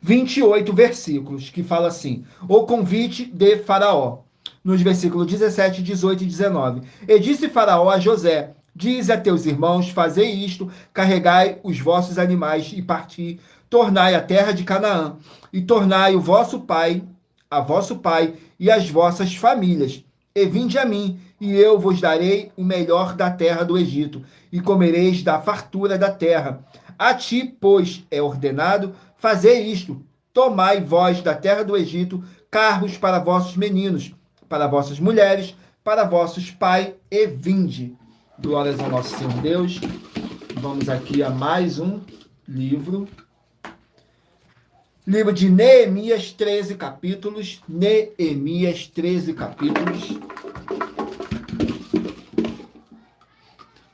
28 versículos, que fala assim: o convite de Faraó, nos versículos 17, 18 e 19. E disse Faraó a José: dize a teus irmãos, fazei isto, carregai os vossos animais e parti, tornai a terra de Canaã, e tornai a vosso pai e as vossas famílias, e vinde a mim, e eu vos darei o melhor da terra do Egito, e comereis da fartura da terra. A ti, pois, é ordenado fazer isto: tomai vós da terra do Egito carros para vossos meninos, para vossas mulheres, para vossos pais, e vinde. Glórias ao nosso Senhor Deus. Vamos aqui a mais um livro. Livro de Neemias, 13 capítulos. Neemias, 13 capítulos.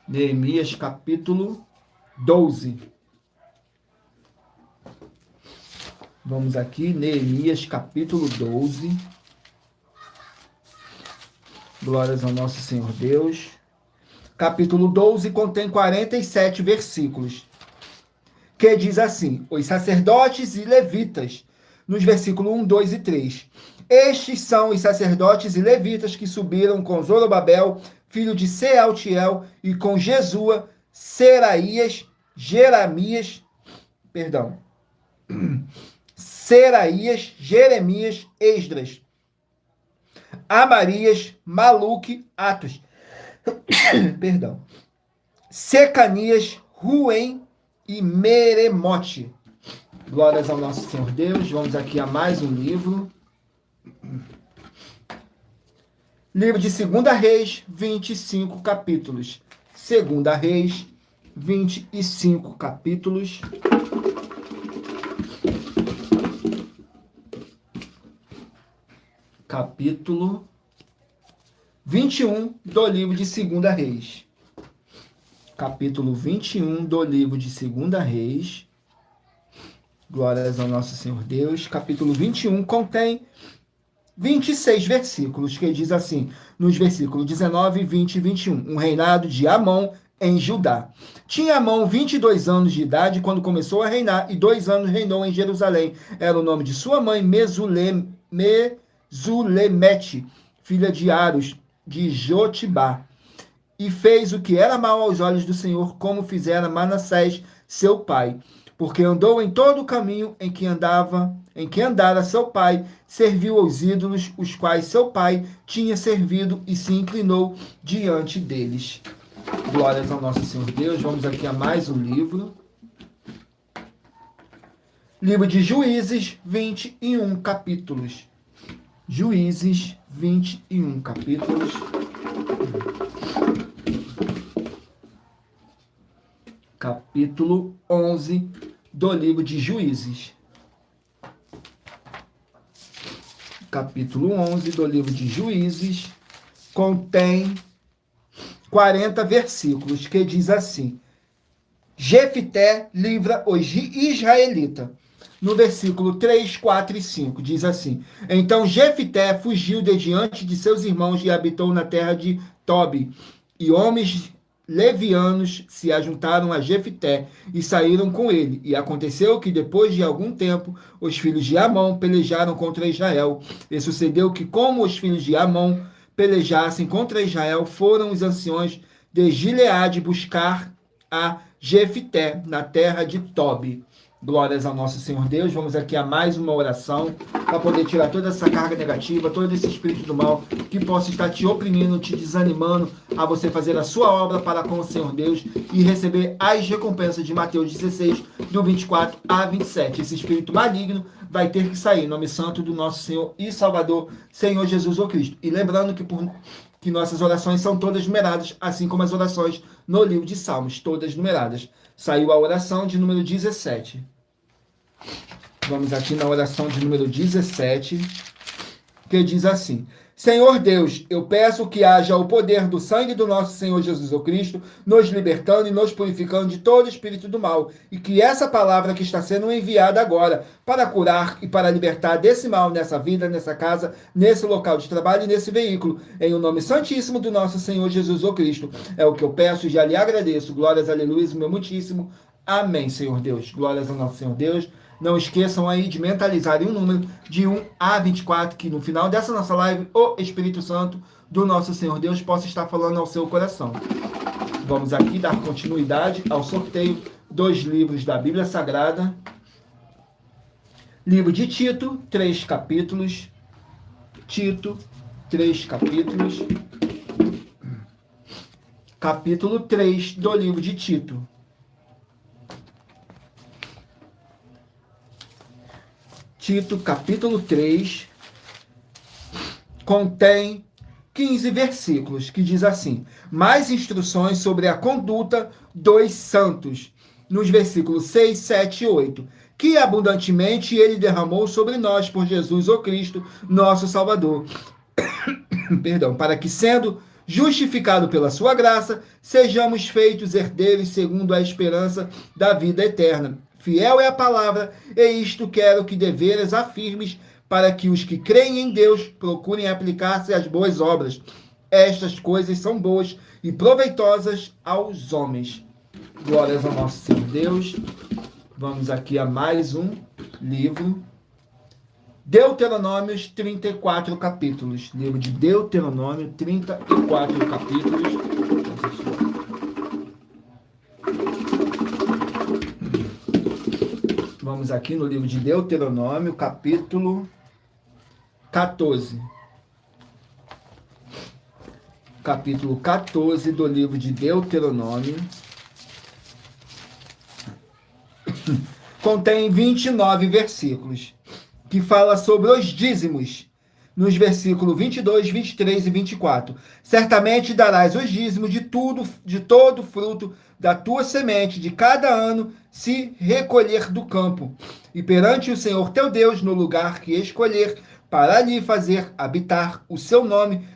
Neemias, capítulo 12. Vamos aqui, Neemias, capítulo 12. Glórias ao nosso Senhor Deus. Capítulo 12 contém 47 versículos, que diz assim: os sacerdotes e levitas, nos versículos 1, 2 e 3. Estes são os sacerdotes e levitas que subiram com Zorobabel, filho de Sealtiel, e com Jesua, Seraías, Jeremias, Esdras, Amarias, Maluque, Atos, Secanias, Ruem e Meremote. Glórias ao nosso Senhor Deus. Vamos aqui a mais um livro. Livro de 2 Reis, 25 capítulos. 2 Reis, 25 capítulos. Capítulo 21 do livro de 2 Reis. Capítulo 21 do livro de 2 Reis. Glórias ao nosso Senhor Deus. Capítulo 21 contém 26 versículos, que diz assim, nos versículos 19, 20 e 21. Um reinado de Amon em Judá. Tinha Amon 22 anos de idade quando começou a reinar, e 2 anos reinou em Jerusalém. Era o nome de sua mãe, Mesulemete, filha de Aros, de Jotibá. E fez o que era mal aos olhos do Senhor, como fizera Manassés, seu pai. Porque andou em todo o caminho em que andara seu pai, serviu aos ídolos, os quais seu pai tinha servido, e se inclinou diante deles. Glórias ao nosso Senhor Deus. Vamos aqui a mais um livro. Livro de Juízes, 21 capítulos. Juízes, 21 capítulos. Capítulo 11 do livro de Juízes. Capítulo 11 do livro de Juízes contém 40 versículos, que diz assim: Jefté livra os israelitas. No versículo 3, 4 e 5, diz assim: Então Jefté fugiu de diante de seus irmãos e habitou na terra de Tobi. E homens levianos se ajuntaram a Jefté e saíram com ele. E aconteceu que depois de algum tempo, os filhos de Amon pelejaram contra Israel. E sucedeu que, como os filhos de Amon pelejassem contra Israel, foram os anciões de Gileade buscar a Jefté na terra de Tobi. Glórias ao nosso Senhor Deus. Vamos aqui a mais uma oração para poder tirar toda essa carga negativa, todo esse espírito do mal que possa estar te oprimindo, te desanimando a você fazer a sua obra para com o Senhor Deus e receber as recompensas de Mateus 16, do 24 a 27. Esse espírito maligno vai ter que sair, em nome santo do nosso Senhor e Salvador, Senhor Jesus o Cristo. E lembrando que nossas orações são todas numeradas, assim como as orações no livro de Salmos, todas numeradas. Saiu a oração de número 17. Vamos aqui na oração de número 17, que diz assim: Senhor Deus, eu peço que haja o poder do sangue do nosso Senhor Jesus o Cristo, nos libertando e nos purificando de todo espírito do mal, e que essa palavra que está sendo enviada agora para curar e para libertar desse mal nessa vida, nessa casa, nesse local de trabalho e nesse veículo, em o nome santíssimo do nosso Senhor Jesus o Cristo, é o que eu peço e já lhe agradeço. Glórias, aleluia, meu muitíssimo. Amém, Senhor Deus. Glórias ao nosso Senhor Deus. Não esqueçam aí de mentalizarem um número de 1 a 24, que no final dessa nossa live, o Espírito Santo do nosso Senhor Deus possa estar falando ao seu coração. Vamos aqui dar continuidade ao sorteio dos livros da Bíblia Sagrada. Livro de Tito, 3 capítulos. Tito, 3 capítulos. Capítulo 3 do livro de Tito. Tito, capítulo 3, contém 15 versículos, que diz assim: mais instruções sobre a conduta dos santos, nos versículos 6, 7 e 8, que abundantemente ele derramou sobre nós por Jesus o Cristo, nosso Salvador. Perdão, para que, sendo justificado pela sua graça, sejamos feitos herdeiros segundo a esperança da vida eterna. Fiel é a palavra, e isto quero que deveres afirmes, para que os que creem em Deus procurem aplicar-se às boas obras. Estas coisas são boas e proveitosas aos homens. Glórias ao nosso Senhor Deus. Vamos aqui a mais um livro. Deuteronômios, 34 capítulos. Livro de Deuteronômio, 34 capítulos. Vamos aqui no livro de Deuteronômio, capítulo 14. Capítulo 14 do livro de Deuteronômio. Contém 29 versículos, que fala sobre os dízimos, nos versículos 22, 23 e 24. Certamente darás os dízimos de tudo, de todo fruto da tua semente, de cada ano se recolher do campo, e perante o Senhor teu Deus, no lugar que escolher, para ali fazer habitar o seu nome,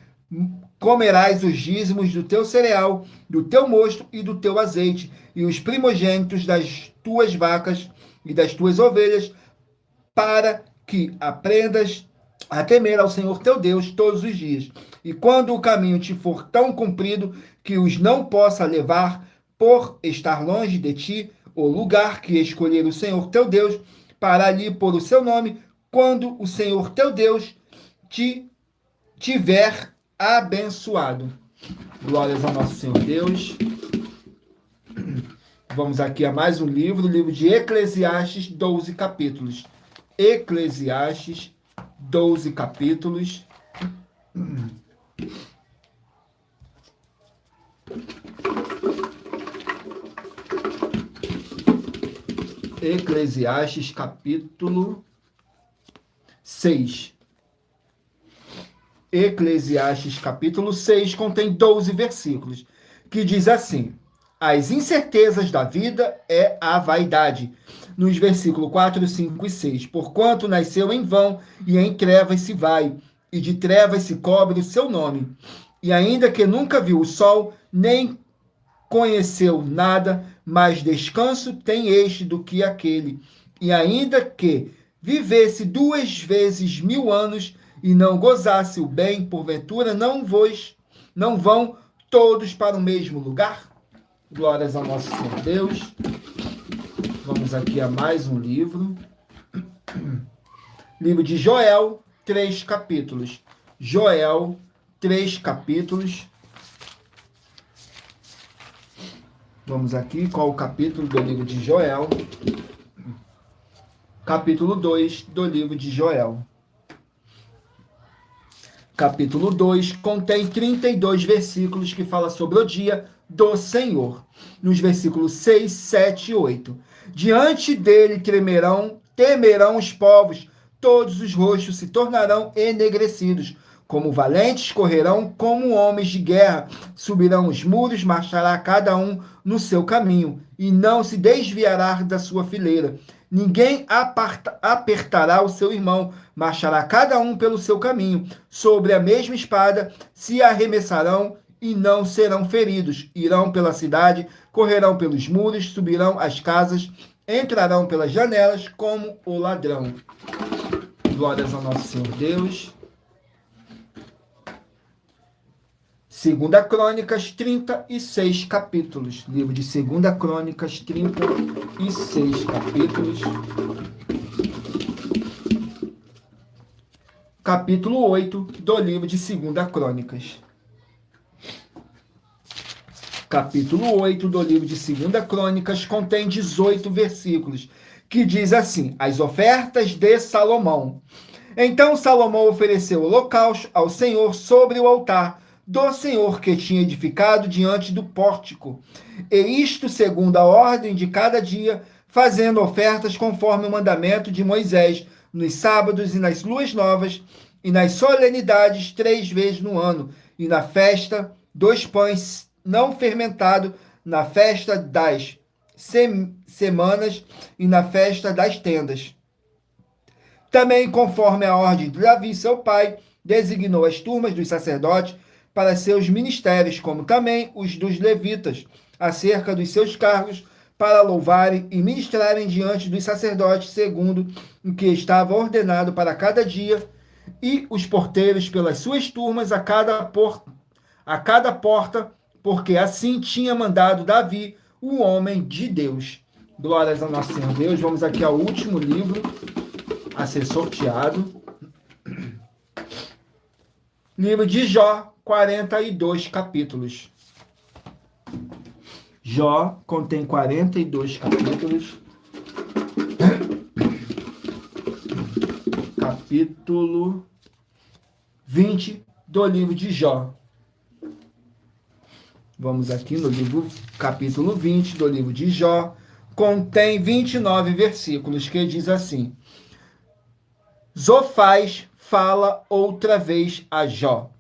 comerás os dízimos do teu cereal, do teu mosto e do teu azeite, e os primogênitos das tuas vacas e das tuas ovelhas, para que aprendas a temer ao Senhor teu Deus todos os dias. E quando o caminho te for tão comprido que os não possa levar, por estar longe de ti, o lugar que escolher o Senhor teu Deus, para ali pôr o seu nome, quando o Senhor teu Deus te tiver abençoado. Glórias ao nosso Senhor Deus. Vamos aqui a mais um livro, o livro de Eclesiastes, 12 capítulos. Eclesiastes, 12 capítulos. Eclesiastes, capítulo 6. Eclesiastes, capítulo 6, contém 12 versículos, que diz assim: as incertezas da vida é a vaidade. Nos versículos 4, 5 e 6. Porquanto nasceu em vão, e em trevas se vai, e de trevas se cobre o seu nome. E ainda que nunca viu o sol, nem conheceu nada, mais descanso tem este do que aquele. E ainda que vivesse 2 vezes 1000 anos, e não gozasse o bem, porventura não vão todos para o mesmo lugar? Glórias ao nosso Senhor Deus. Vamos aqui a mais um livro. Livro de Joel, 3 capítulos. Joel, 3 capítulos. Vamos aqui, qual o capítulo do livro de Joel? Capítulo 2 do livro de Joel. Capítulo 2 contém 32 versículos que fala sobre o dia do Senhor. Nos versículos 6, 7 e 8. Diante dele temerão os povos, todos os rostos se tornarão enegrecidos. Como valentes correrão, como homens de guerra, subirão os muros, marchará cada um no seu caminho, e não se desviará da sua fileira. Ninguém apertará o seu irmão, marchará cada um pelo seu caminho. Sobre a mesma espada se arremessarão e não serão feridos. Irão pela cidade, correrão pelos muros, subirão as casas, entrarão pelas janelas como o ladrão. Glórias ao nosso Senhor Deus. 2 Crônicas, 36 capítulos. Livro de 2 Crônicas, 36 capítulos. Capítulo 8 do livro de 2 Crônicas. Capítulo 8 do livro de 2 Crônicas contém 18 versículos, que diz assim: as ofertas de Salomão. Então Salomão ofereceu holocausto ao Senhor sobre o altar do Senhor que tinha edificado diante do pórtico. E isto segundo a ordem de cada dia, fazendo ofertas conforme o mandamento de Moisés, nos sábados e nas luas novas, e nas solenidades 3 vezes no ano. e na festa dos pães não fermentados, na festa das semanas e na festa das tendas. Também, conforme a ordem de Davi, seu pai, designou as turmas dos sacerdotes para seus ministérios, como também os dos levitas, acerca dos seus cargos, para louvarem e ministrarem diante dos sacerdotes, segundo o que estava ordenado para cada dia, e os porteiros pelas suas turmas a cada porta, porque assim tinha mandado Davi, o homem de Deus. Glórias ao nosso Senhor Deus. Vamos aqui ao último livro a ser sorteado. Livro de Jó, 42 capítulos. Jó contém 42 capítulos. Capítulo 20 do livro de Jó. Vamos aqui no livro, capítulo 20 do livro de Jó. Contém 29 versículos, que diz assim: Zofaz fala outra vez a Jó.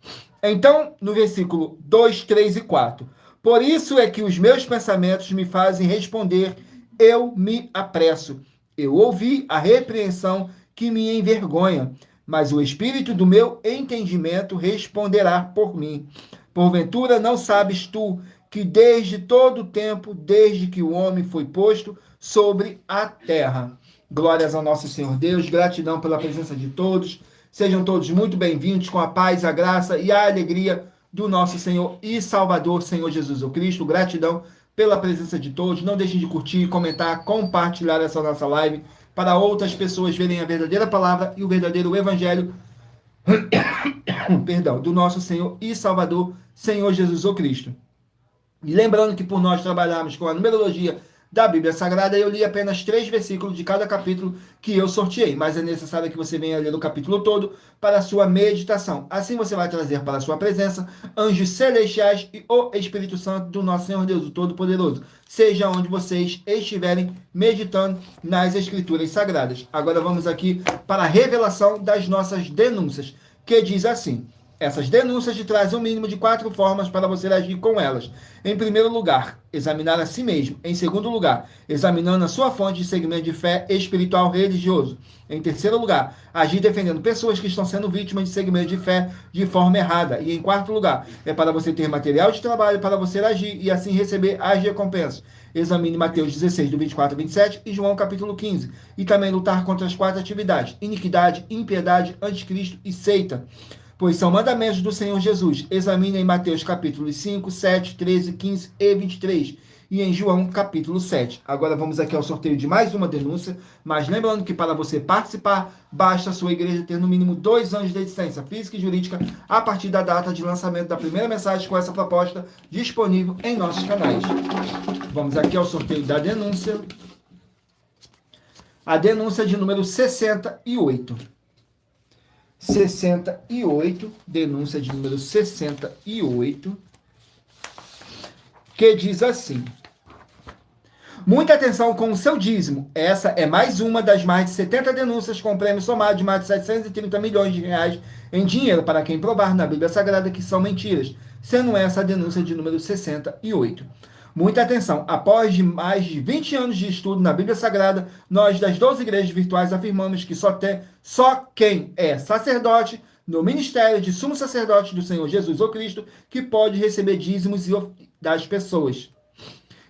Então, no versículo 2, 3 e 4. Por isso é que os meus pensamentos me fazem responder, eu me apresso. Eu ouvi a repreensão que me envergonha, mas o espírito do meu entendimento responderá por mim. Porventura não sabes tu que desde todo o tempo, desde que o homem foi posto sobre a terra. Glórias ao nosso Senhor Deus, gratidão pela presença de todos. Sejam todos muito bem-vindos com a paz, a graça e a alegria do nosso Senhor e Salvador, Senhor Jesus o Cristo. Gratidão pela presença de todos. Não deixem de curtir, comentar, compartilhar essa nossa live para outras pessoas verem a verdadeira palavra e o verdadeiro evangelho do nosso Senhor e Salvador, Senhor Jesus o Cristo. E lembrando que por nós trabalharmos com a numerologia da Bíblia Sagrada, eu li apenas 3 versículos de cada capítulo que eu sorteei, mas é necessário que você venha ler o capítulo todo para a sua meditação. Assim você vai trazer para a sua presença anjos celestiais e o Espírito Santo do nosso Senhor Deus, o Todo-Poderoso, seja onde vocês estiverem meditando nas Escrituras Sagradas. Agora vamos aqui para a revelação das nossas denúncias, que diz assim: essas denúncias te trazem um mínimo de 4 formas para você agir com elas. Em primeiro lugar, examinar a si mesmo. Em segundo lugar, examinando a sua fonte de segmento de fé espiritual religioso. Em terceiro lugar, agir defendendo pessoas que estão sendo vítimas de segmento de fé de forma errada. E em quarto lugar, é para você ter material de trabalho para você agir e assim receber as recompensas. Examine Mateus 16, do 24 ao 27 e João capítulo 15. E também lutar contra as 4 atividades: iniquidade, impiedade, anticristo e seita, pois são mandamentos do Senhor Jesus. Examine em Mateus capítulos 5, 7, 13, 15 e 23. E em João capítulo 7. Agora vamos aqui ao sorteio de mais uma denúncia, mas lembrando que para você participar, basta a sua igreja ter no mínimo 2 anos de existência física e jurídica a partir da data de lançamento da primeira mensagem com essa proposta disponível em nossos canais. Vamos aqui ao sorteio da denúncia. A denúncia de número 68. 68, denúncia de número 68, que diz assim: muita atenção com o seu dízimo. Essa é mais uma das mais de 70 denúncias com prêmio somado de mais de 730 milhões de reais em dinheiro para quem provar na Bíblia Sagrada que são mentiras, sendo essa a denúncia de número 68. Muita atenção, após mais de 20 anos de estudo na Bíblia Sagrada, nós das 12 igrejas virtuais afirmamos que só quem é sacerdote no ministério de sumo sacerdote do Senhor Jesus ou Cristo que pode receber dízimos das pessoas.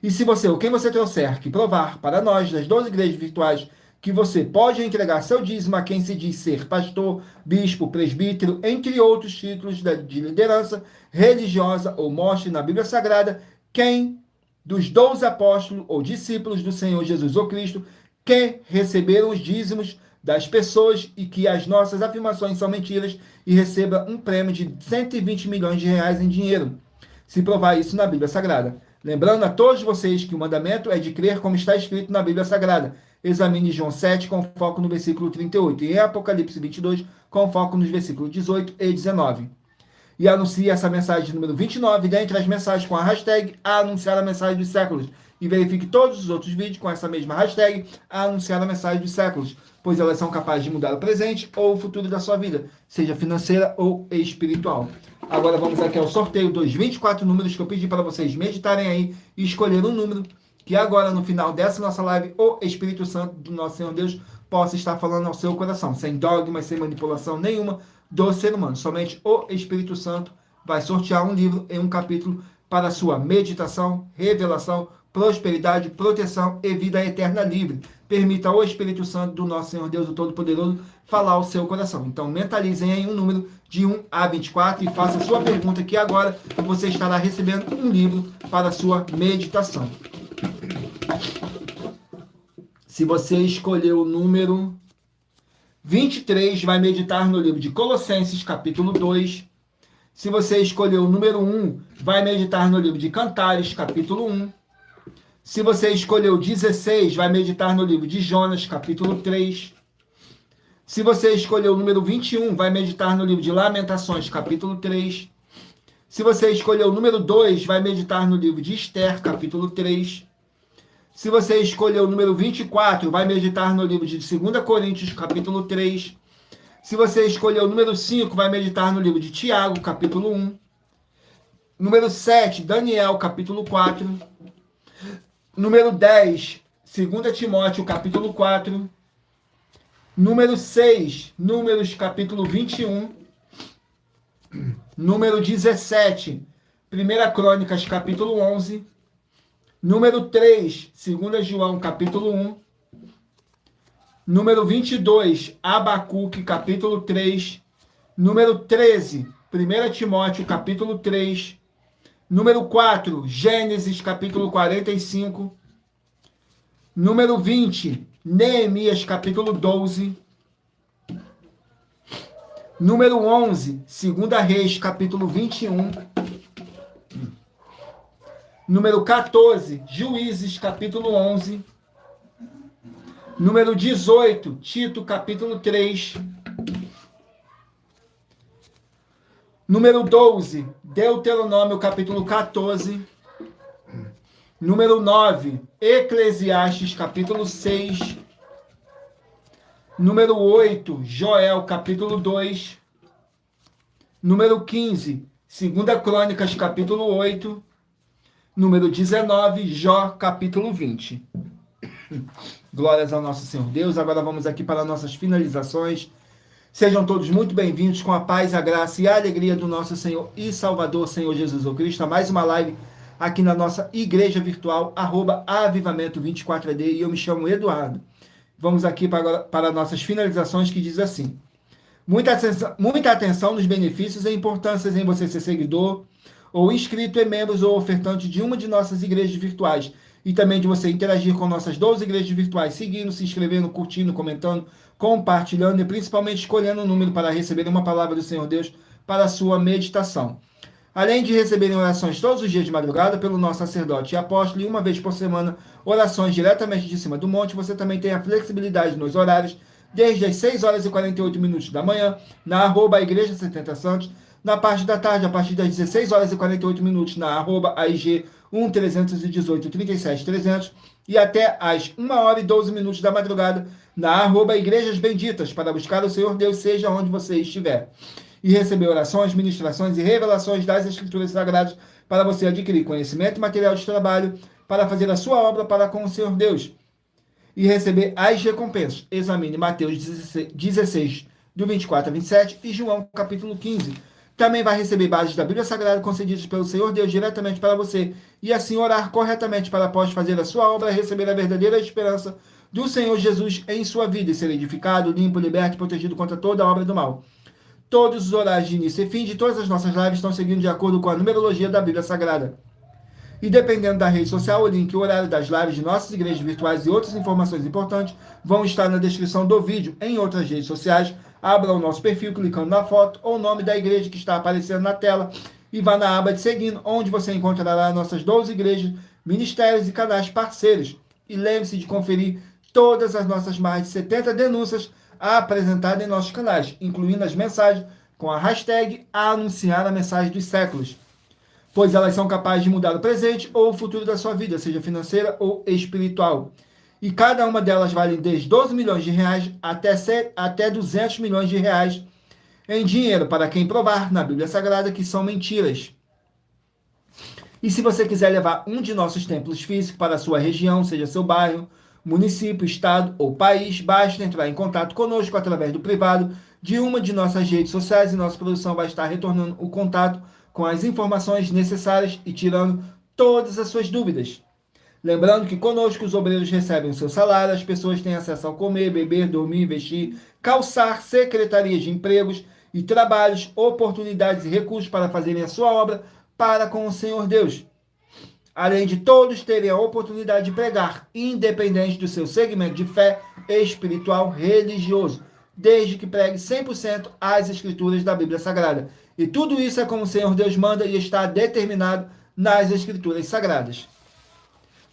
E se você ou quem você trouxer que provar para nós das 12 igrejas virtuais que você pode entregar seu dízimo a quem se diz ser pastor, bispo, presbítero, entre outros títulos de liderança religiosa, ou mostre na Bíblia Sagrada quem dos 12 apóstolos ou discípulos do Senhor Jesus ou Cristo que receberam os dízimos das pessoas e que as nossas afirmações são mentiras e receba um prêmio de 120 milhões de reais em dinheiro, se provar isso na Bíblia Sagrada. Lembrando a todos vocês que o mandamento é de crer como está escrito na Bíblia Sagrada. Examine João 7 com foco no versículo 38 e Apocalipse 22 com foco nos versículos 18 e 19. e anuncie essa mensagem número 29 dentre as mensagens com a hashtag anunciar a mensagem dos séculos. E verifique todos os outros vídeos com essa mesma hashtag anunciar a mensagem dos séculos, pois elas são capazes de mudar o presente ou o futuro da sua vida, seja financeira ou espiritual. Agora vamos aqui ao sorteio dos 24 números que eu pedi para vocês meditarem aí e escolher um número que agora, no final dessa nossa live, o Espírito Santo do nosso Senhor Deus possa estar falando ao seu coração, sem dogmas, sem manipulação nenhuma do ser humano. Somente o Espírito Santo vai sortear um livro em um capítulo para a sua meditação, revelação, prosperidade, proteção e vida eterna livre. Permita ao Espírito Santo do nosso Senhor Deus, o Todo-Poderoso, falar ao seu coração. Então, mentalizem aí um número de 1 a 24 e faça a sua pergunta que agora você estará recebendo um livro para a sua meditação. Se você escolher o número 23, vai meditar no livro de Colossenses, capítulo 2. Se você escolher o número 1, vai meditar no livro de Cantares, capítulo 1. Se você escolher o 16, vai meditar no livro de Jonas, capítulo 3. Se você escolher o número 21, vai meditar no livro de Lamentações, capítulo 3. Se você escolher o número 2, vai meditar no livro de Esther, capítulo 3. Se você escolher o número 24, vai meditar no livro de 2 Coríntios, capítulo 3. Se você escolher o número 5, vai meditar no livro de Tiago, capítulo 1. Número 7, Daniel, capítulo 4. Número 10, 2 Timóteo, capítulo 4. Número 6, Números, capítulo 21. Número 17, 1 Crônicas, capítulo 11. Número 3, 2 João, capítulo 1. Número 22, Abacuque, capítulo 3. Número 13, 1 Timóteo, capítulo 3. Número 4, Gênesis, capítulo 45. Número 20, Neemias, capítulo 12. Número 11, 2 Reis, capítulo 21. Número 14, Juízes, capítulo 11. Número 18, Tito, capítulo 3. Número 12, Deuteronômio, capítulo 14. Número 9, Eclesiastes, capítulo 6. Número 8, Joel, capítulo 2. Número 15, 2 Crônicas, capítulo 8. Número 19, Jó, capítulo 20. Glórias ao nosso Senhor Deus. Agora vamos aqui para nossas finalizações. Sejam todos muito bem-vindos com a paz, a graça e a alegria do nosso Senhor e Salvador, Senhor Jesus Cristo, a mais uma live aqui na nossa igreja virtual, @avivamento24AD, e eu me chamo Eduardo. Vamos aqui para nossas finalizações, que diz assim: muita atenção nos benefícios e importâncias em você ser seguidor, ou inscrito em membros ou ofertante de uma de nossas igrejas virtuais, e também de você interagir com nossas 12 igrejas virtuais, seguindo, se inscrevendo, curtindo, comentando, compartilhando e principalmente escolhendo um número para receber uma palavra do Senhor Deus para a sua meditação. Além de receberem orações todos os dias de madrugada pelo nosso sacerdote e apóstolo, e uma vez por semana, orações diretamente de cima do monte, você também tem a flexibilidade nos horários, desde as 6 horas e 48 minutos da manhã, na @Igreja 70 Santos, na parte da tarde, a partir das 16 horas e 48 minutos, na @AIG 1318 37 300, e até às 1 hora e 12 minutos da madrugada, na @Igrejas Benditas, para buscar o Senhor Deus, seja onde você estiver, e receber orações, ministrações e revelações das Escrituras Sagradas, para você adquirir conhecimento e material de trabalho, para fazer a sua obra para com o Senhor Deus, e receber as recompensas. Examine Mateus 16, do 24 a 27, e João, capítulo 15. Também vai receber bases da Bíblia Sagrada concedidas pelo Senhor Deus diretamente para você, e assim orar corretamente para, após fazer a sua obra, receber a verdadeira esperança do Senhor Jesus em sua vida e ser edificado, limpo, liberto e protegido contra toda a obra do mal. Todos os horários de início e fim de todas as nossas lives estão seguindo de acordo com a numerologia da Bíblia Sagrada. E dependendo da rede social, o link e o horário das lives de nossas igrejas virtuais e outras informações importantes vão estar na descrição do vídeo. Em outras redes sociais, abra o nosso perfil clicando na foto ou nome da igreja que está aparecendo na tela e vá na aba de seguindo, onde você encontrará nossas 12 igrejas, ministérios e canais parceiros. E lembre-se de conferir todas as nossas mais de 70 denúncias apresentadas em nossos canais, incluindo as mensagens com a hashtag anunciar a mensagem dos séculos, pois elas são capazes de mudar o presente ou o futuro da sua vida, seja financeira ou espiritual. E cada uma delas vale desde 12 milhões de reais até 200 milhões de reais em dinheiro, para quem provar na Bíblia Sagrada que são mentiras. E se você quiser levar um de nossos templos físicos para a sua região, seja seu bairro, município, estado ou país, basta entrar em contato conosco através do privado de uma de nossas redes sociais e nossa produção vai estar retornando o contato com as informações necessárias e tirando todas as suas dúvidas. Lembrando que conosco os obreiros recebem o seu salário, as pessoas têm acesso ao comer, beber, dormir, vestir, calçar, secretarias de empregos e trabalhos, oportunidades e recursos para fazerem a sua obra para com o Senhor Deus. Além de todos terem a oportunidade de pregar, independente do seu segmento de fé espiritual religioso, desde que pregue 100% as escrituras da Bíblia Sagrada. E tudo isso é como o Senhor Deus manda e está determinado nas escrituras sagradas.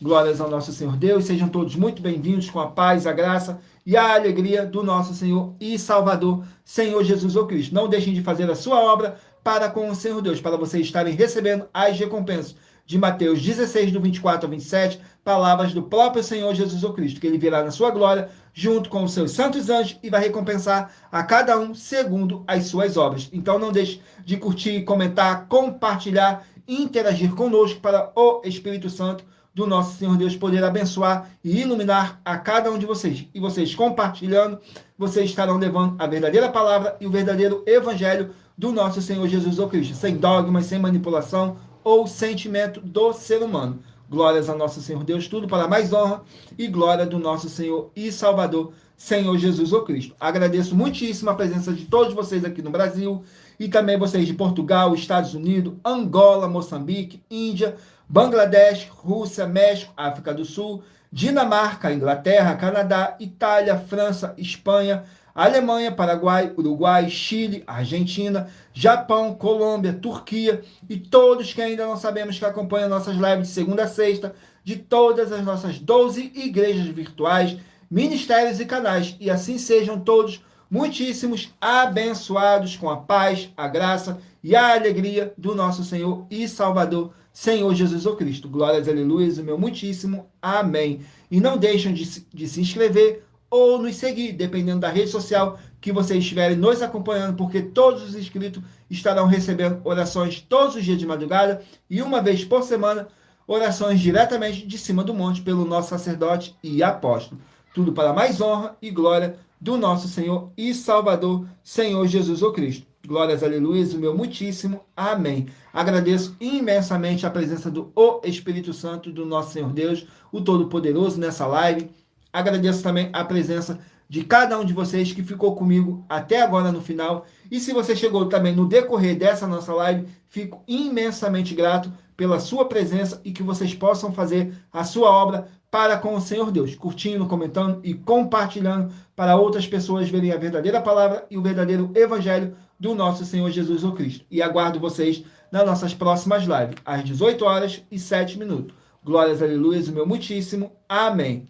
Glórias ao nosso Senhor Deus, sejam todos muito bem-vindos com a paz, a graça e a alegria do nosso Senhor e Salvador, Senhor Jesus ou Cristo. Não deixem de fazer a sua obra para com o Senhor Deus, para vocês estarem recebendo as recompensas de Mateus 16, do 24 ao 27, palavras do próprio Senhor Jesus ou Cristo, que ele virá na sua glória, junto com os seus santos anjos, e vai recompensar a cada um segundo as suas obras. Então não deixe de curtir, comentar, compartilhar, interagir conosco para o Espírito Santo do nosso Senhor Deus poder abençoar e iluminar a cada um de vocês. E vocês compartilhando, vocês estarão levando a verdadeira palavra e o verdadeiro evangelho do nosso Senhor Jesus ou Cristo, sem dogmas, sem manipulação ou sentimento do ser humano. Glórias ao nosso Senhor Deus, tudo para mais honra e glória do nosso Senhor e Salvador, Senhor Jesus ou Cristo. Agradeço muitíssimo a presença de todos vocês aqui no Brasil e também vocês de Portugal, Estados Unidos, Angola, Moçambique, Índia, Bangladesh, Rússia, México, África do Sul, Dinamarca, Inglaterra, Canadá, Itália, França, Espanha, Alemanha, Paraguai, Uruguai, Chile, Argentina, Japão, Colômbia, Turquia e todos que ainda não sabemos que acompanham nossas lives de segunda a sexta, de todas as nossas 12 igrejas virtuais, ministérios e canais. E assim sejam todos muitíssimos abençoados com a paz, a graça e a alegria do nosso Senhor e Salvador, Senhor Jesus ou Cristo. Glórias, aleluias, o meu muitíssimo amém. E não deixem de se inscrever ou nos seguir, dependendo da rede social que vocês estiverem nos acompanhando, porque todos os inscritos estarão recebendo orações todos os dias de madrugada e uma vez por semana, orações diretamente de cima do monte pelo nosso sacerdote e apóstolo. Tudo para mais honra e glória do nosso Senhor e Salvador, Senhor Jesus ou Cristo. Glórias, aleluias, o meu muitíssimo amém. Agradeço imensamente a presença do Espírito Santo do nosso Senhor Deus, o Todo-Poderoso, nessa live. Agradeço também a presença de cada um de vocês que ficou comigo até agora no final. E se você chegou também no decorrer dessa nossa live, fico imensamente grato pela sua presença e que vocês possam fazer a sua obra para com o Senhor Deus, curtindo, comentando e compartilhando para outras pessoas verem a verdadeira palavra e o verdadeiro evangelho do nosso Senhor Jesus ou Cristo. E aguardo vocês nas nossas próximas lives, às 18h07. Glórias, aleluias, o meu muitíssimo amém.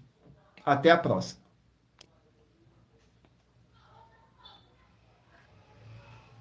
Até a próxima.